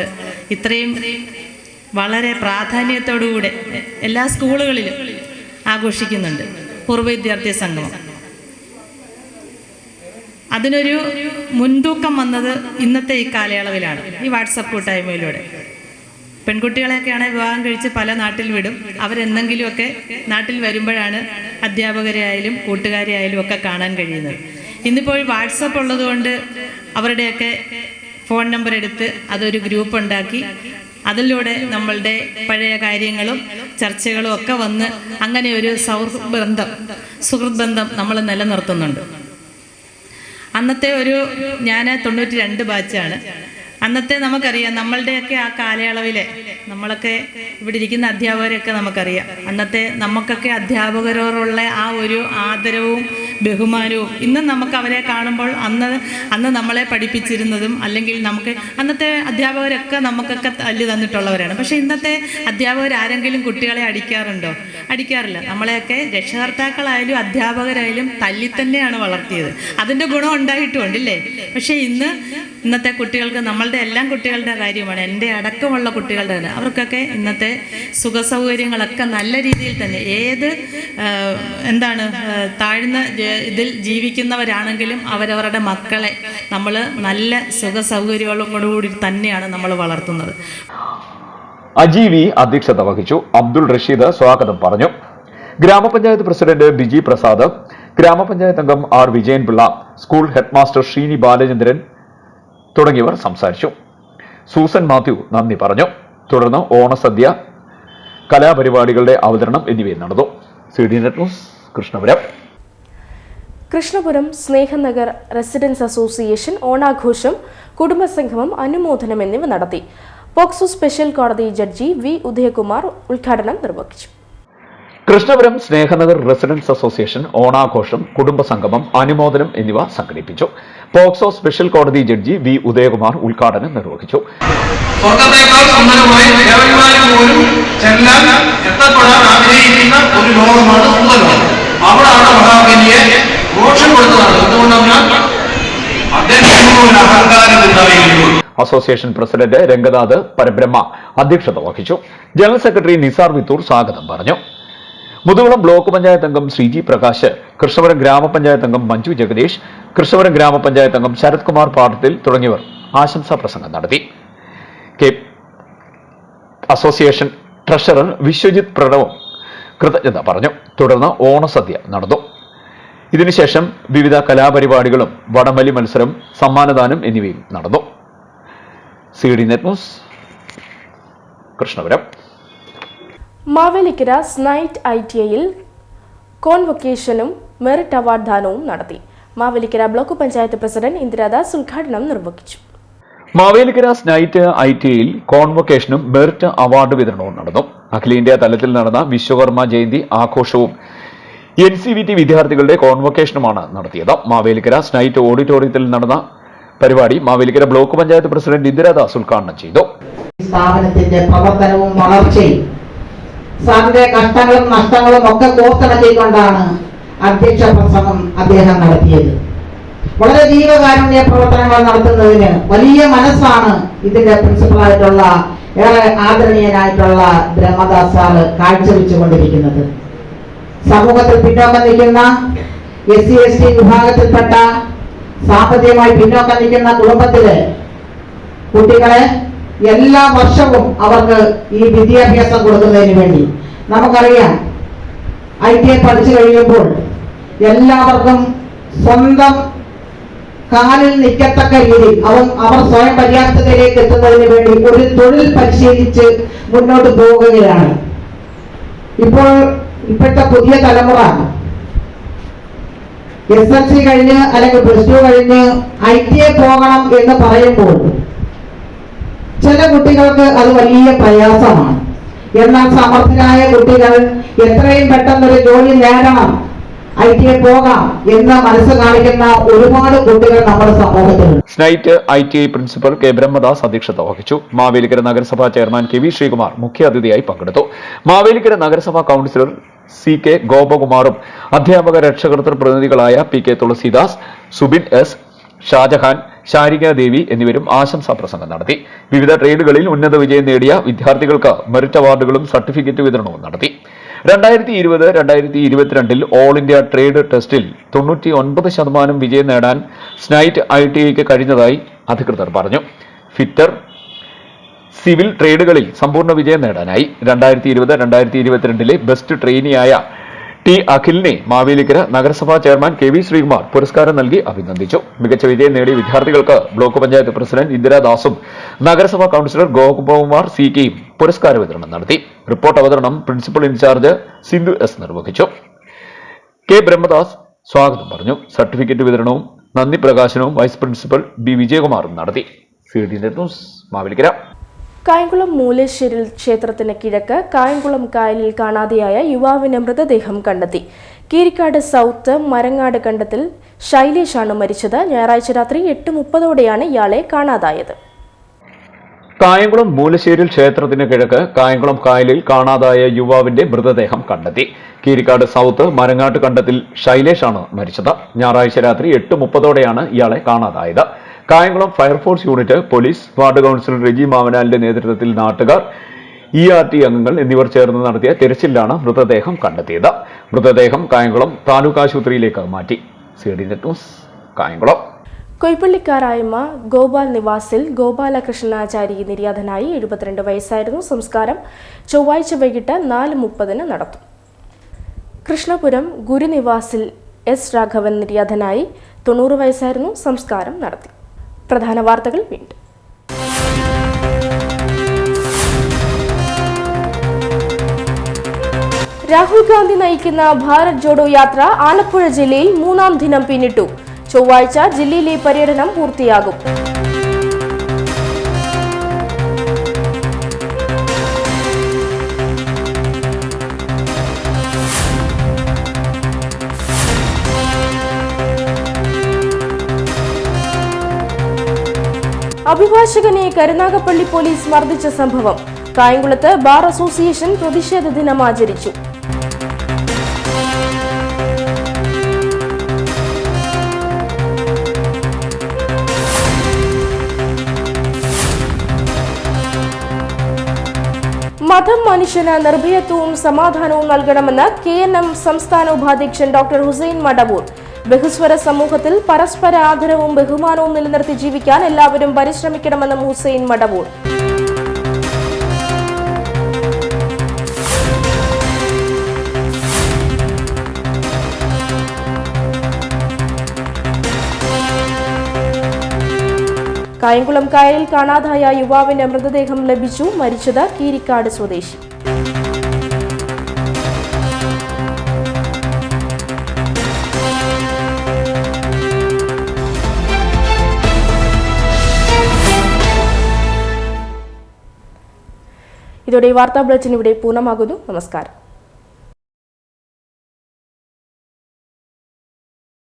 ഇത്രയും വളരെ പ്രാധാന്യത്തോടുകൂടെ എല്ലാ സ്കൂളുകളിലും ആഘോഷിക്കുന്നുണ്ട്. പൂർവ്വ വിദ്യാർത്ഥി സംഗമം അതിനൊരു മുൻതൂക്കം വന്നത് ഇന്നത്തെ ഈ കാലയളവിലാണ്, ഈ വാട്സാപ്പ് കൂട്ടായ്മയിലൂടെ. പെൺകുട്ടികളെയൊക്കെയാണ് വിവാഹം കഴിച്ച് പല നാട്ടിൽ വിടും. അവരെന്തെങ്കിലുമൊക്കെ നാട്ടിൽ വരുമ്പോഴാണ് അധ്യാപകരെയായാലും കൂട്ടുകാരെയായാലും ഒക്കെ കാണാൻ കഴിയുന്നത്. ഇന്നിപ്പോൾ വാട്സപ്പ് ഉള്ളതുകൊണ്ട് അവരുടെയൊക്കെ ഫോൺ നമ്പർ എടുത്ത് അതൊരു ഗ്രൂപ്പ് ഉണ്ടാക്കി അതിലൂടെ നമ്മളുടെ പഴയ കാര്യങ്ങളും ചർച്ചകളും ഒക്കെ വന്ന് അങ്ങനെ ഒരു സുഹൃത്ത് ബന്ധം നമ്മൾ നിലനിർത്തുന്നുണ്ട്. അന്നത്തെ ഞാൻ 92 ബാച്ചാണ്. അന്നത്തെ നമുക്കറിയാം, നമ്മളുടെയൊക്കെ ആ കാലയളവിലെ നമ്മളൊക്കെ ഇവിടെ ഇരിക്കുന്ന അധ്യാപകരെയൊക്കെ നമുക്കറിയാം. അന്നത്തെ നമുക്കൊക്കെ അധ്യാപകരോടുള്ള ആ ഒരു ആദരവും ബഹുമാനവും ഇന്നും നമുക്ക് അവരെ കാണുമ്പോൾ അന്ന് നമ്മളെ പഠിപ്പിച്ചിരുന്നതും അല്ലെങ്കിൽ നമുക്ക് അന്നത്തെ അധ്യാപകരൊക്കെ നമുക്കൊക്കെ തല്ല് തന്നിട്ടുള്ളവരാണ്. പക്ഷേ ഇന്നത്തെ അധ്യാപകർ ആരെങ്കിലും കുട്ടികളെ അടിക്കാറുണ്ടോ? അടിക്കാറില്ല. നമ്മളെയൊക്കെ രക്ഷകർത്താക്കളായാലും അധ്യാപകരായാലും തല്ലി തന്നെയാണ് വളർത്തിയത്. അതിൻ്റെ ഗുണം ഉണ്ടായിട്ടുണ്ടല്ലേ? പക്ഷേ ഇന്നത്തെ കുട്ടികൾക്ക്, നമ്മളുടെ എല്ലാം കുട്ടികളുടെ കാര്യമാണ്, എൻ്റെ അടക്കമുള്ള കുട്ടികളുടെ തന്നെ, അവർക്കൊക്കെ ഇന്നത്തെ സുഖസൗകര്യങ്ങളൊക്കെ നല്ല രീതിയിൽ തന്നെ താഴ്ന്ന ഇതിൽ ജീവിക്കുന്നവരാണെങ്കിലും അവരവരുടെ മക്കളെ നമ്മൾ നല്ല സുഖസൗകര്യങ്ങളോടുകൂടി തന്നെയാണ് നമ്മൾ വളർത്തുന്നത്. അജീവി അധ്യക്ഷത വഹിച്ചു. അബ്ദുൾ റഷീദ് സ്വാഗതം പറഞ്ഞു. ഗ്രാമപഞ്ചായത്ത് പ്രസിഡന്റ് ബിജി പ്രസാദ്, ഗ്രാമപഞ്ചായത്ത് അംഗം R Vijayan Pillai, school headmaster Sreeni Balachandran തുടങ്ങിയവർ സംസാരിച്ചു. സൂസൻ മാത്യു നന്ദി പറഞ്ഞു. തുടർന്ന് ഓണസദ്യ, കലാപരിപാടികളുടെ അവതരണം എന്നിവയും നടന്നു. CD net news, Krishnapuram. Krishnapuram Snehanagar residents association ഓണാഘോഷം, കുടുംബസംഗമം, അനുമോദനം എന്നിവ നടത്തി. പോക്സോ സ്പെഷ്യൽ കോടതി ജഡ്ജി വി ഉദയകുമാർ ഉദ്ഘാടനം നിർവഹിച്ചു. കൃഷ്ണപുരം സ്നേഹനഗർ റെസിഡൻസ് അസോസിയേഷൻ ഓണാഘോഷം, കുടുംബസംഗമം, അനുമോദനം എന്നിവ സംഘടിപ്പിച്ചു. പോക്സോ സ്പെഷ്യൽ കോടതി ജഡ്ജി വി ഉദയകുമാർ ഉദ്ഘാടനം നിർവഹിച്ചു. സ്വർഗത്തേക്കാൾ സുന്ദരമായി ദേവന്മാരും പോലും ചെല്ലാൻ എത്തപ്പെടാൻ ആഗ്രഹിക്കുന്ന ഒരു ലോകമാണ് സുന്ദരം. അവിടാണ് മഹാബലിയെ മോക്ഷം കൊടുത്തതാണ്. എന്തുകൊണ്ടെന്നാൽ അദ്ദേഹം ഒരു അഹങ്കാരം ഉണ്ടായിരുന്നു. അസോസിയേഷൻ പ്രസിഡന്റ് രംഗനാഥ് പരബ്രഹ്മ അധ്യക്ഷത വഹിച്ചു. ജനറൽ സെക്രട്ടറി നിസാർ വിത്തൂർ സ്വാഗതം പറഞ്ഞു. മുതുകുളം ബ്ലോക്ക് പഞ്ചായത്ത് അംഗം ശ്രീജി പ്രകാശ്, കൃഷ്ണപുരം ഗ്രാമപഞ്ചായത്ത് അംഗം മഞ്ജു ജഗദീഷ്, കൃഷ്ണപുരം ഗ്രാമപഞ്ചായത്ത് അംഗം ശരത് കുമാർ പാട്ടത്തിൽ തുടങ്ങിയവർ ആശംസാ പ്രസംഗം നടത്തി. അസോസിയേഷൻ ട്രഷറർ വിശ്വജിത് പ്രണവും കൃതജ്ഞത പറഞ്ഞു. തുടർന്ന് ഓണസദ്യ നടന്നു. ഇതിനുശേഷം വിവിധ കലാപരിപാടികളും വടംവലി മത്സരം, സമ്മാനദാനം എന്നിവയും നടന്നു. CD net news, Krishnapuram. Mavelikkara Snite ITIയിൽ കോൺവൊക്കേഷനും മെറിറ്റ് അവാർഡ് ദാനവും നടത്തി. മാവേലിക്കര ബ്ലോക്ക് പഞ്ചായത്ത് പ്രസിഡന്റ് ഇന്ദിരാദാസ് ഉദ്ഘാടനം നിർവഹിച്ചു. മാവേലിക്കര സ്നൈറ്റ് ITIയിൽ കോൺവൊക്കേഷനും മെറിറ്റ് അവാർഡ് വിതരണവും നടന്നു. അഖിലേന്ത്യാ തലത്തിൽ നടന്ന വിശ്വകർമ്മ ജയന്തി ആഘോഷവും NCVT വിദ്യാർത്ഥികളുടെ കോൺവൊക്കേഷനുമാണ് നടത്തിയത്. മാവേലിക്കര സ്നൈറ്റ് ഓഡിറ്റോറിയത്തിൽ നടന്ന പരിപാടി മാവേലിക്കര ബ്ലോക്ക് പഞ്ചായത്ത് പ്രസിഡന്റ് ഇന്ദിരാദാസ് ഉദ്ഘാടനം ചെയ്തു. സ്ഥാപനത്തിന്റെ പ്രവർത്തനവും വളർച്ചയും സാറിന്റെ കഷ്ടങ്ങളും നഷ്ടങ്ങളും ഒക്കെ കോർത്തിണക്കിക്കൊണ്ടാണ് അധ്യക്ഷ പ്രസംഗം അദ്ദേഹം നടത്തിയത്. വളരെ ജീവകാരുണ്യ പ്രവർത്തനങ്ങൾ നടത്തുന്നതിന് വലിയ മനസ്സാണ് ഇതിന്റെ പ്രിൻസിപ്പളായിട്ടുള്ള ഏറെ ആദരണീയനായിട്ടുള്ള ബ്രഹ്മദാസ് സാറ് കാഴ്ചവെച്ചുകൊണ്ടിരിക്കുന്നത്. സമൂഹത്തിൽ പിന്നോക്കം നിൽക്കുന്ന SC/ST വിഭാഗത്തിൽപ്പെട്ട സാമ്പത്തികമായി പിന്നോക്കം നിൽക്കുന്ന കുടുംബത്തിലെ കുട്ടികളെ എല്ലാ വർഷവും അവർക്ക് ഈ വിദ്യാഭ്യാസം കൊടുക്കുന്നതിന് വേണ്ടി നമുക്കറിയാം, ITI പഠിച്ചു കഴിയുമ്പോൾ എല്ലാവർക്കും സ്വന്തം കാലിൽ നിൽക്കത്തക്ക രീതിയിൽ അവർ സ്വയം പര്യാപ്തതയിലേക്ക് എത്തുന്നതിന് വേണ്ടി ഒരു തൊഴിൽ പരിശീലിച്ച് മുന്നോട്ട് പോവുകയാണ്. ഇപ്പോഴത്തെ പുതിയ തലമുറ SLC കഴിഞ്ഞ് അല്ലെങ്കിൽ +2 കഴിഞ്ഞ് ITI പോകണം എന്ന് പറയുമ്പോൾ ചില കുട്ടികൾക്ക് അത് വലിയ പ്രയാസമാണ്. എന്നാൽ സമർത്ഥരായ കുട്ടികൾ എത്രയും പെട്ടെന്നൊരു ജോലി നേടണം, ITI പോകാം എന്ന് മനസ്സ് കാണിക്കുന്ന ഒരുപാട് കുട്ടികൾ നമ്മുടെ സമൂഹത്തിലുണ്ട്. സ്നൈറ്റ് ITI പ്രിൻസിപ്പൽ കെ ബ്രഹ്മദാസ് അധ്യക്ഷത വഹിച്ചു. മാവേലിക്കര നഗരസഭാ ചെയർമാൻ KV ശ്രീകുമാർ മുഖ്യാതിഥിയായി പങ്കെടുത്തു. മാവേലിക്കര നഗരസഭാ കൌൺസിലർ CK ഗോപകുമാറും അധ്യാപക രക്ഷകർത്തൃ പ്രതിനിധികളായ PK തുളസീദാസ്, സുബിൻ S, ഷാജഹാൻ, ശാരിക ദേവി എന്നിവരും ആശംസാ പ്രസംഗം നടത്തി. വിവിധ ട്രേഡുകളിൽ ഉന്നത വിജയം നേടിയ വിദ്യാർത്ഥികൾക്ക് മെറിറ്റ് അവാർഡുകളും സർട്ടിഫിക്കറ്റ് വിതരണവും നടത്തി. 2020-2022 ഓൾ ഇന്ത്യ ട്രേഡ് ടെസ്റ്റിൽ 99% വിജയം നേടാൻ സ്നൈറ്റ് ITIക്ക് കഴിഞ്ഞതായി അധികൃതർ പറഞ്ഞു. ഫിറ്റർ, സിവിൽ ട്രേഡുകളിൽ സമ്പൂർണ്ണ വിജയം നേടാനായി. 2020-2022 ബെസ്റ്റ് ട്രെയിനിയായ T അഖിലിനെ മാവേലിക്കര നഗരസഭാ ചെയർമാൻ KV ശ്രീകുമാർ പുരസ്കാരം നൽകി അഭിനന്ദിച്ചു. മികച്ച വിജയം നേടിയ വിദ്യാർത്ഥികൾക്ക് ബ്ലോക്ക് പഞ്ചായത്ത് പ്രസിഡന്റ് ഇന്ദിരാദാസും നഗരസഭാ കൌൺസിലർ ഗോപകുമാർ CKയും പുരസ്കാര വിതരണം നടത്തി. റിപ്പോർട്ട് അവതരണം പ്രിൻസിപ്പൽ ഇൻചാർജ് സിന്ധു S നിർവഹിച്ചു. K ബ്രഹ്മദാസ് സ്വാഗതം പറഞ്ഞു. സർട്ടിഫിക്കറ്റ് വിതരണവും നന്ദി പ്രകാശനവും വൈസ് പ്രിൻസിപ്പൽ B വിജയകുമാറും നടത്തി. CD news Mavelikkara. കായംകുളം മൂലേശ്വരിൽ ക്ഷേത്രത്തിന് കിഴക്ക് കായംകുളം കായലിൽ കാണാതെയായ യുവാവിന്റെ മൃതദേഹം കണ്ടെത്തി. കീരിക്കാട് സൗത്ത് മരങ്ങാട് കണ്ടത്തിൽ ശൈലേഷാണ് മരിച്ചത്. ഞായറാഴ്ച രാത്രി 8:30ഓടെയാണ് ഇയാളെ കാണാതായത്. കായംകുളം മൂലശ്ശേരിൽ ക്ഷേത്രത്തിന് കിഴക്ക് കായംകുളം കായലിൽ കാണാതായ യുവാവിന്റെ മൃതദേഹം കണ്ടെത്തി. കീരിക്കാട് സൗത്ത് മരങ്ങാട്ട് കണ്ടത്തിൽ ശൈലേഷാണ് മരിച്ചത്. ഞായറാഴ്ച രാത്രി 8:30ഓടെയാണ് ഇയാളെ കാണാതായത്. Kayamkulam fire force unit, police, ward councillor Reji മാവനാലിന്റെ നേതൃത്വത്തിൽ നാട്ടുകാർ, ERT അംഗങ്ങൾ എന്നിവർ ചേർന്ന് നടത്തിയ തിരച്ചിലാണ് മൃതദേഹം കണ്ടെത്തിയത്. മൃതദേഹം കായംകുളം താലൂക്ക് ആശുപത്രിയിലേക്ക് മാറ്റി. CD news Kayamkulam. കൊയ്പ്പള്ളിക്കാരായ്മ ഗോപാൽ നിവാസിൽ ഗോപാലകൃഷ്ണാചാരി നിര്യാതനായി. 72 വയസ്സായിരുന്നു. സംസ്കാരം ചൊവ്വാഴ്ച വൈകിട്ട് 4:30 നടത്തും. കൃഷ്ണപുരം ഗുരുനിവാസിൽ S രാഘവൻ നിര്യാതനായി. 90 വയസ്സായിരുന്നു. സംസ്കാരം നടത്തി. പ്രധാന വാർത്തകൾ വീണ്ടും. രാഹുൽ ഗാന്ധി നയിക്കുന്ന ഭാരത് ജോഡോ യാത്ര ആലപ്പുഴ ജില്ലയിൽ 3-ാം ദിനം പിന്നിട്ടു. ചൊവ്വാഴ്ച ജില്ലയിലെ പര്യടനം പൂർത്തിയാകും. അഭിഭാഷകനെ കരുനാഗപ്പള്ളി പോലീസ് മർദ്ദിച്ച സംഭവം. കായംകുളത്ത് ബാർ അസോസിയേഷൻ പ്രതിഷേധ ദിനം ആചരിച്ചു. മതം മനുഷ്യന് നിർഭയത്വവും സമാധാനവും നൽകണമെന്ന് KNM സംസ്ഥാന ഉപാധ്യക്ഷൻ ഡോക്ടർ ഹുസൈൻ മടവൂർ. ബഹുസ്വര സമൂഹത്തിൽ പരസ്പര ആദരവും ബഹുമാനവും നിലനിർത്തി ജീവിക്കാൻ എല്ലാവരും പരിശ്രമിക്കണമെന്നും ഹുസൈൻ മടവൂർ. കായംകുളം കായലിൽ കാണാതായ യുവാവിന്റെ മൃതദേഹം ലഭിച്ചു. മരിച്ചത് കീരിക്കാട് സ്വദേശി. ഇതോടെ വാർത്താ ബുള്ളറ്റിൻ ഇവിടെ പൂർണ്ണമാകുന്നു. നമസ്കാരം.